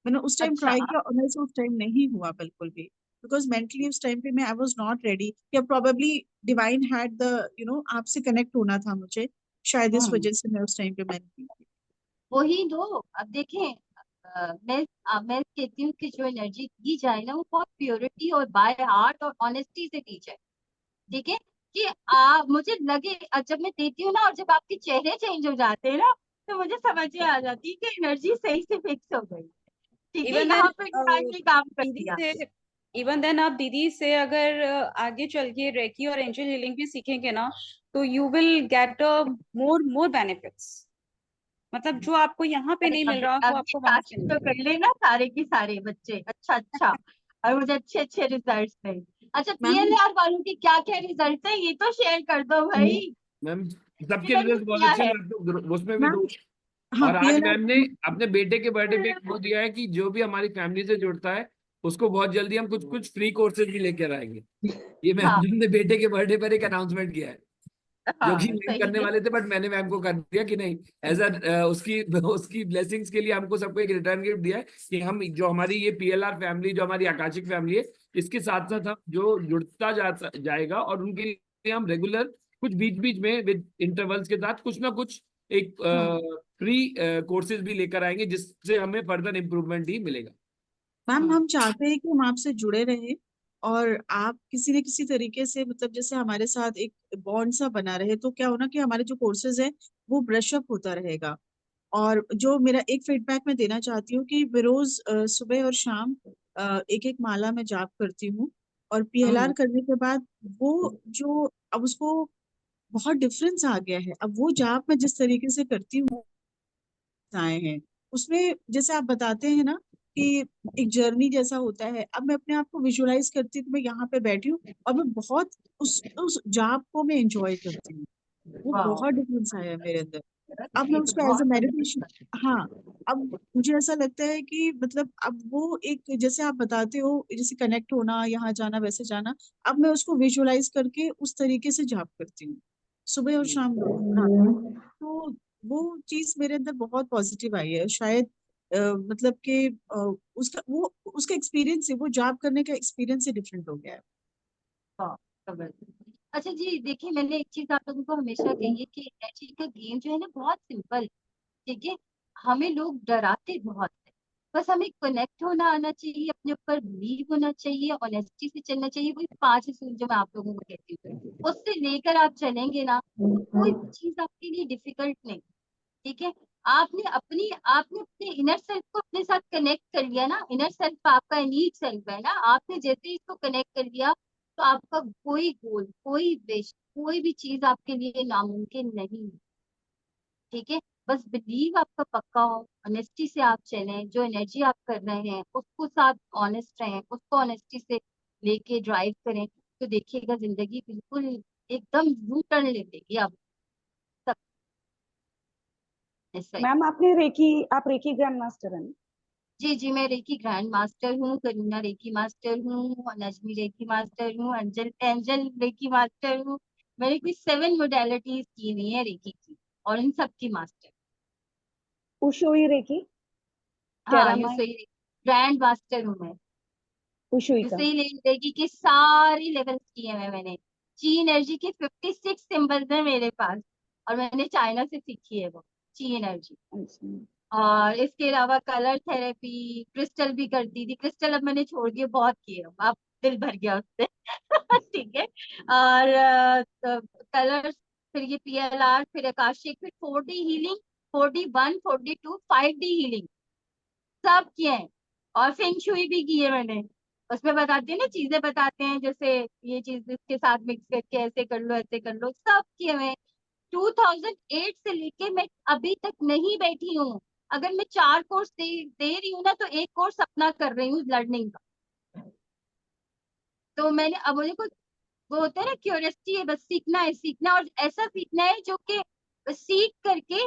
मैंने उस टाइम
अच्छा
ट्राई किया और मेरे से उस टाइम नहीं हुआ बिल्कुल भी, बिकॉज मेंटली उस टाइम पे मैं आई वाज नॉट रेडी, या प्रोबेबली डिवाइन हैड द आपसे कनेक्ट होना था मुझे, शायद इस वजह से मैं उस टाइम पे मैंने
वही दो। अब देखें, मैं कहती हूँ कि जो एनर्जी दी जाए ना, वो बहुत प्योरिटी और बाय हार्ट और ऑनेस्टी से दी जाए। ठीक है, कि मुझे लगे, जब मैं देती हूँ ना, और जब आपके चेहरे चेंज हो जाते हैं ना, तो मुझे समझ में आ जाती है कि एनर्जी सही से फिक्स हो गई। ठीक है,
इवन
यहाँ
देन
पे डिवाइन ने काम कर
दीदी
दिया।
से इवन देन आप दीदी से अगर आगे चल के रेकी और एंजल हीलिंग भी सीखेंगे ना, तो you will get more more benefits. मतलब जो आपको यहाँ पे
अरे
नहीं मिल रहा वो
अब ये
आपको वहां से
काशिश तो
मिलेगा।
कर लेना सारे के सारे बच्चे। अच्छा अच्छा, और मुझे अच्छे अच्छे रिजल्ट मिले। अच्छा,
मैम
पीएलआर वालों के क्या क्या रिजल्ट है, ये तो शेयर कर दो भाई।
मैम
कि
सबके
मैंने
रिजल्ट बहुत
किया
अच्छे
है।
हैं, तो उसमें भी
मैम
दो।
हाँ
और आज
पीएलआर
मैम ने अपने बेटे के बर्थडे पे वो दिया है कि जो भी हमारी फैमिली से जुड़ता है उसको बहुत जल्दी हम कुछ कुछ फ्री कोर्सेज भी लेकर आएंगे। ये मैम
हाँ
ने बेटे के बर्थडे पर एक अनाउंसमेंट किया है, जो कि
हाँ
मैम
सही
करने
है।
वाले थे, बट मैंने मैम को कर दिया कि नहीं, एज अ उसकी उसकी ब्लेसिंग्स के लिए हमको सबको एक रिटर्न गिफ्ट दिया है कि हम जो हमारी ये पीएलआर फैमिली, जो हमारी आकाशिक फैमिली है, इसके साथ साथ हम जो जुड़ता जाएगा, और उनके लिए हम रेगुलर कुछ बीच बीच में विद इंटरवल्स के साथ कुछ ना कुछ एक फ्री कोर्सेज भी लेकर आएंगे, जिससे हमें फर्दर इम्प्रूवमेंट ही मिलेगा।
मैम हम चाहते हैं कि हम आपसे जुड़े रहे और आप किसी न किसी तरीके से मतलब जैसे हमारे साथ एक बॉन्ड सा बना रहे, तो क्या होना कि हमारे जो कोर्सेज है वो ब्रश अप होता रहेगा। और जो मेरा एक फीडबैक मैं देना चाहती हूँ कि रोज सुबह और शाम एक एक माला मैं जाप करती हूँ, और पीएलआर करने के बाद वो जो अब उसको बहुत डिफरेंस आ गया है। अब वो जाप मैं जिस तरीके से करती हूँ आए हैं उसमें, जैसे आप बताते हैं ना कि एक जर्नी जैसा होता है, अब मैं अपने आप को विजुअलाइज करती हूँ कि मैं यहाँ पे बैठी हूँ और मैं बहुत उस जाप को मैं एंजॉय करती हूँ। वो
वाह,
बहुत डिफरेंस आया है मेरे अंदर। अब मैं
ये तो
उसको एज
बहुत
अ मेडिटेशन,
सुंदर।
हाँ, अब मुझे ऐसा लगता है कि मतलब अब वो एक जैसे आप बताते हो जैसे कनेक्ट होना, यहाँ जाना वैसे जाना, अब मैं उसको विजुअलाइज करके उस तरीके से जाप करती हूँ सुबह और शाम दोनों रात को। तो वो चीज मेरे अंदर बहुत पॉजिटिव आई है शायद, मतलब कि उसका एक्सपीरियंस है, वो जाप करने का एक्सपीरियंस ही डिफरेंट हो गया है।
वाह, जबरदस्त। अच्छा जी, देखिए, मैंने एक चीज आप लोगों को हमेशा कही है कि एनर्जी का गेम जो है ना, बहुत सिंपल है। ठीक है, हमें लोग डराते बहुत है। बस हमें कनेक्ट होना आना चाहिए, अपने ऊपर बिलीव होना चाहिए, ऑनेस्टी से चलना चाहिए। वही 5 असूल जो मैं आप लोगों को कहती हूँ, उससे लेकर आप चलेंगे ना, तो कोई भी चीज आपके लिए डिफिकल्ट नहीं। ठीक है, आपने अपने इनर सेल्फ को अपने साथ कनेक्ट कर लिया ना। इनर सेल्फ आपका इनीट सेल्फ है ना, आपने जैसे ही इसको कनेक्ट कर लिया, तो आपका कोई गोल, कोई विश, कोई भी चीज आपके लिए नामुमकिन नहीं है। ठीक है, बस बिलीव आपका पक्का हो, ऑनेस्टी से आप चलें, जो एनर्जी आप कर रहे हैं उसको साथ ऑनेस्ट रहें, उसको ऑनेस्टी से लेके ड्राइव करें, तो देखिएगा जिंदगी बिल्कुल एकदम यू टर्न ले लेगी आप सब। ऐसा ही।
मैम आप रेकी ग्रैंड मास्टर हैं ना?
जी जी, मैं रेकी ग्रैंड मास्टर हूँ, करीना रेकी मास्टर हूँ, नजमी रेकी मास्टर हूँ, एंजल एंजल रेकी मास्टर हूँ। मैंने कोई 7 मोडेलिटीज की हुई है रेकी की, और इन सब की मास्टर।
उशुई रेकी,
हाँ,
कैरामाई,
यूसुई ग्रैंड मास्टर हूँ मैं।
उशुई का।
यूसुई रेकी की सारी लेवल्स की है मैंने। ची एनर्जी के 56 सिंबल्स है मेरे पास, और मैंने चाइना से सीखी है वो ची एनर्जी।
अच्छा।
और इसके अलावा कलर थेरेपी, क्रिस्टल भी करती थी। क्रिस्टल अब मैंने छोड़ दिया, बहुत किए अब दिल भर गया उससे। ठीक है, और कलर, फिर ये पीएलआर, फिर आकाशिक, फिर 4D healing, 4D1, 4D2, 5D healing, सब किए हैं। और फेंग शुई भी की है मैंने। उसमें बताते हैं ना, चीजें बताते हैं, जैसे ये चीज इसके साथ मिक्स करके ऐसे कर लो, ऐसे कर लो, सब किए हुए हैं। 2008 से लेके मैं अभी तक नहीं बैठी हूँ। अगर मैं 4 कोर्स दे रही हूँ ना, तो एक कोर्स अपना कर रही हूँ लर्निंग का। तो मैंने अब मुझे कुछ वो होता है ना क्यूरियोसिटी है, बस सीखना है, सीखना, और ऐसा सीखना है जो कि सीख करके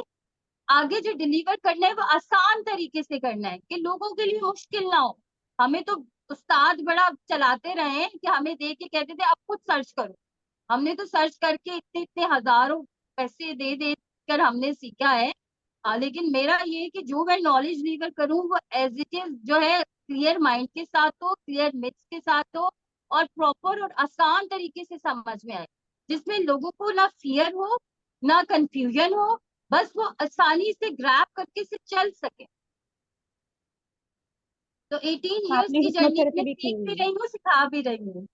आगे जो डिलीवर करना है वो आसान तरीके से करना है, कि लोगों के लिए मुश्किल ना हो। हमें तो उस्ताद बड़ा चलाते रहे हैं कि हमें देख के कहते थे अब खुद सर्च करो। हमने तो सर्च करके इतने इतने हजारों पैसे दे दे कर हमने सीखा है। लेकिन मेरा ये है कि जो मैं नॉलेज डिलीवर करूँ वो एज इट इज जो है क्लियर माइंड के साथ हो, क्लियर मिथ्स के साथ हो, और प्रॉपर और आसान तरीके से समझ में आए, जिसमें लोगों को ना फियर हो, ना कंफ्यूजन हो, बस वो आसानी से ग्रैब करके से चल सके। तो 18 इयर्स
आपने
की जर्नी में
हिप्नोथेरेपी भी
सीख भी
की?
रही हूँ, सिखा भी रही हूँ।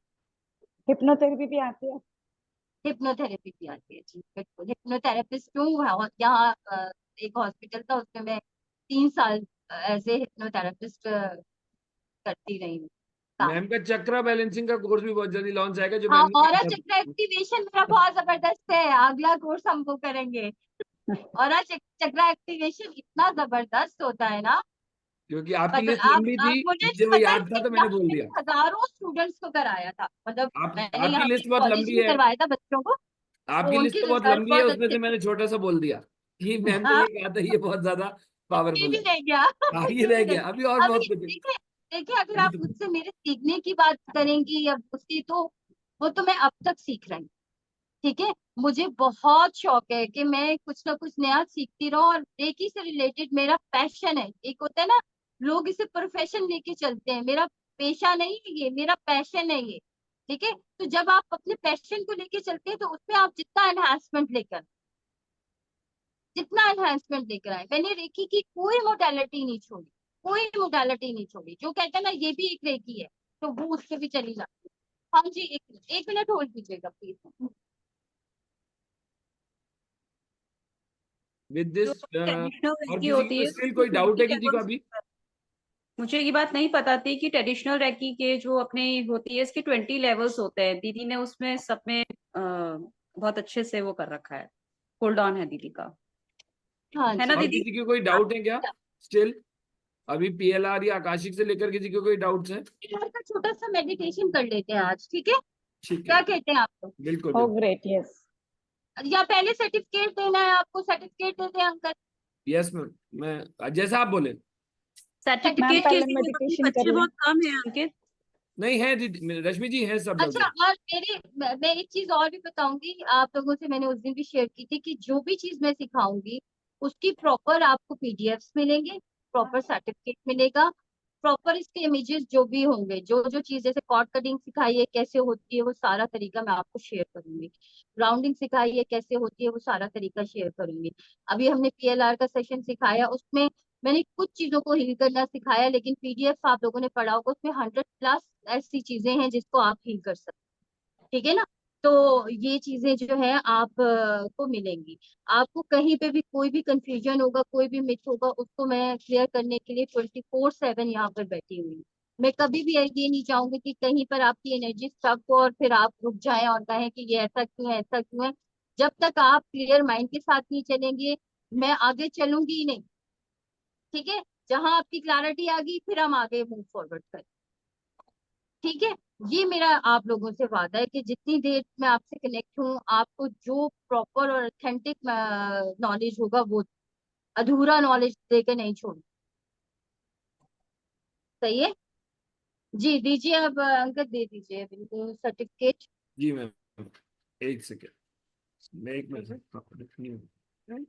हिप्नोथेरेपी भी आती है?
हिप्नोथेरेपी भी आती है जी, बिल्कुल। हिप्नोथेरेपिस्ट हूँ, और यहाँ एक हॉस्पिटल था उसमें मैं 3 साल एज ए हिप्नोथेरेपिस्ट करती रही हूँ काम।
मैम का चक्रा बैलेंसिंग का कोर्स भी बहुत जल्दी लॉन्च आएगा, जो
हाँ,
मैम ने
ऑरा
किया
चक्र
था।
एक्टिवेशन मेरा बहुत जबरदस्त है, अगला कोर्स हम वो करेंगे। ऑरा चक्र एक्टिवेशन इतना जबरदस्त होता है ना,
क्योंकि आपकी
मतलब
लिस्ट लंबी थी,
मुझे
मुझे
नहीं
वो
पता
याद था
इसके
तो मैंने
खिलाफ
बोल
मैंने
दिया।
हजारों स्टूडेंट्स को कराया था, मतलब मैंने
आपकी
यहाँ पे
लिस्ट बहुत
कॉलेज
लंबी
में
है,
करवाया था बच्चों को,
आपकी
तो
लिस्ट
उनके
तो बहुत
रिजल्ट
लंबी है,
बहुत
उसमें
अच्छे
से मैंने छोटा सा बोल दिया कि मैम ने
हाँ,
ये कहा था, ये बहुत ज्यादा
ये
पावरफुल
भी
है।
रह गया
हाँ, ये
ये
रह
भी रह
गया, अभी और
गया।
बहुत
अभी
कुछ है।
देखिए, देखिए अगर
अभी
आप
तो
मुझसे मेरे सीखने की बात करेंगी या उसकी, तो वो तो मैं अब तक सीख रही हूँ। ठीक है, मुझे बहुत शौक है कि मैं कुछ ना कुछ नया सीखती रहूं, और रेकी से रिलेटेड मेरा पैशन है। एक होता है ना, लोग इसे प्रोफेशन लेके चलते हैं, मेरा पेशा नहीं है ये, मेरा पैशन है ये। ठीक है, तो जब आप अपने पैशन को लेके चलते हैं तो उसमें आप जितना एनहांसमेंट लेकर आए, मैंने रेकी की कोई मोडालिटी नहीं छोड़ी, कोई मोडालिटी नहीं छोड़ी। जो कहता है ना ये भी एक रेकी है, तो वो उससे भी चली जाती है। हाँ जी, एक मिनट होल्ड कीजिएगा प्लीज।
विद
जो
दिस
ट्रेडिशनल
और
रेकी
किसी
होती
को
है
स्टिल
उसमें
कोई डाउट
20
है किसी का
लेवल्स।
भी?
मुझे ये बात नहीं पता थी कि ट्रेडिशनल रेकी के जो अपने होती है इसके 20 लेवल्स होते हैं। दीदी ने उसमें सब में बहुत अच्छे से वो कर रखा है। होल्ड ऑन है दीदी का,
हाँ
है ना
जी,
और
दीदी?
किसी की कोई डाउट है क्या स्टिल? अभी पीएलआर या आकाशिक से लेकर किसी को कोई डाउट्स है?
का छोटा सा मेडिटेशन कर लेते हैं आज, ठीक है?
ठीक है,
क्या कहते हैं आप लोग?
बिल्कुल
Oh,
बिल्कुल।
great, yes.
या पहले सर्टिफिकेट देना है आपको? सर्टिफिकेट देते हैं अंकल।
यस मैम, मैं जैसा आप बोले।
मैम
सर्टिफिकेट के
पहले
लिए अभी
मेडिटेशन कर
बच्चे
लें।
बहुत कम है अंकित।
नहीं है दीदी, रश्मि जी है सब
अच्छा,
लगभग।
और मैं एक चीज और भी बताऊंगी आप लोगों से, मैंने उस दिन भी शेयर की थी, कि जो भी चीज मैं सिखाऊंगी उसकी प्रॉपर आपको पीडीएफ्स मिलेंगे, प्रॉपर सर्टिफिकेट मिलेगा, प्रॉपर इसके इमेजेस जो भी होंगे, जो जो चीज जैसे कॉर्ड कटिंग सिखाई है कैसे होती है वो सारा तरीका मैं आपको शेयर करूंगी। राउंडिंग सिखाई है कैसे होती है वो सारा तरीका शेयर करूंगी। अभी हमने पीएलआर का सेशन सिखाया, उसमें मैंने कुछ चीजों को हील करना सिखाया, लेकिन पीडीएफ आप लोगों ने पढ़ा होगा, उसमें 100+ ऐसी चीजें हैं जिसको आप हील कर सकते हैं। ठीक है ना? तो ये चीजें जो है आप को मिलेंगी। आपको कहीं पे भी कोई भी कंफ्यूजन होगा, कोई भी मिथ होगा, उसको मैं क्लियर करने के लिए 24/7 यहाँ पर बैठी हुई हूँ। मैं कभी भी ये नहीं चाहूंगी कि कहीं पर आपकी एनर्जी स्टक हो और फिर आप रुक जाएं और कहें कि ये ऐसा क्यों है, ऐसा क्यों है। जब तक आप क्लियर माइंड के साथ नहीं चलेंगे, मैं आगे चलूंगी ही नहीं। ठीक है, जहां आपकी क्लैरिटी आ गई फिर हम आगे मूव फॉरवर्ड करें। ठीक है, ये मेरा आप लोगों से वादा है कि जितनी देर मैं आपसे कनेक्ट हूँ, आपको जो प्रॉपर और ऑथेंटिक नॉलेज होगा वो, अधूरा नॉलेज देकर नहीं छोड़ू। सही है जी? दीजिए अब अंकल, दे दीजिए बिल्कुल सर्टिफिकेट।
जी मैम, एक सेकेंड, मैं एक मिनट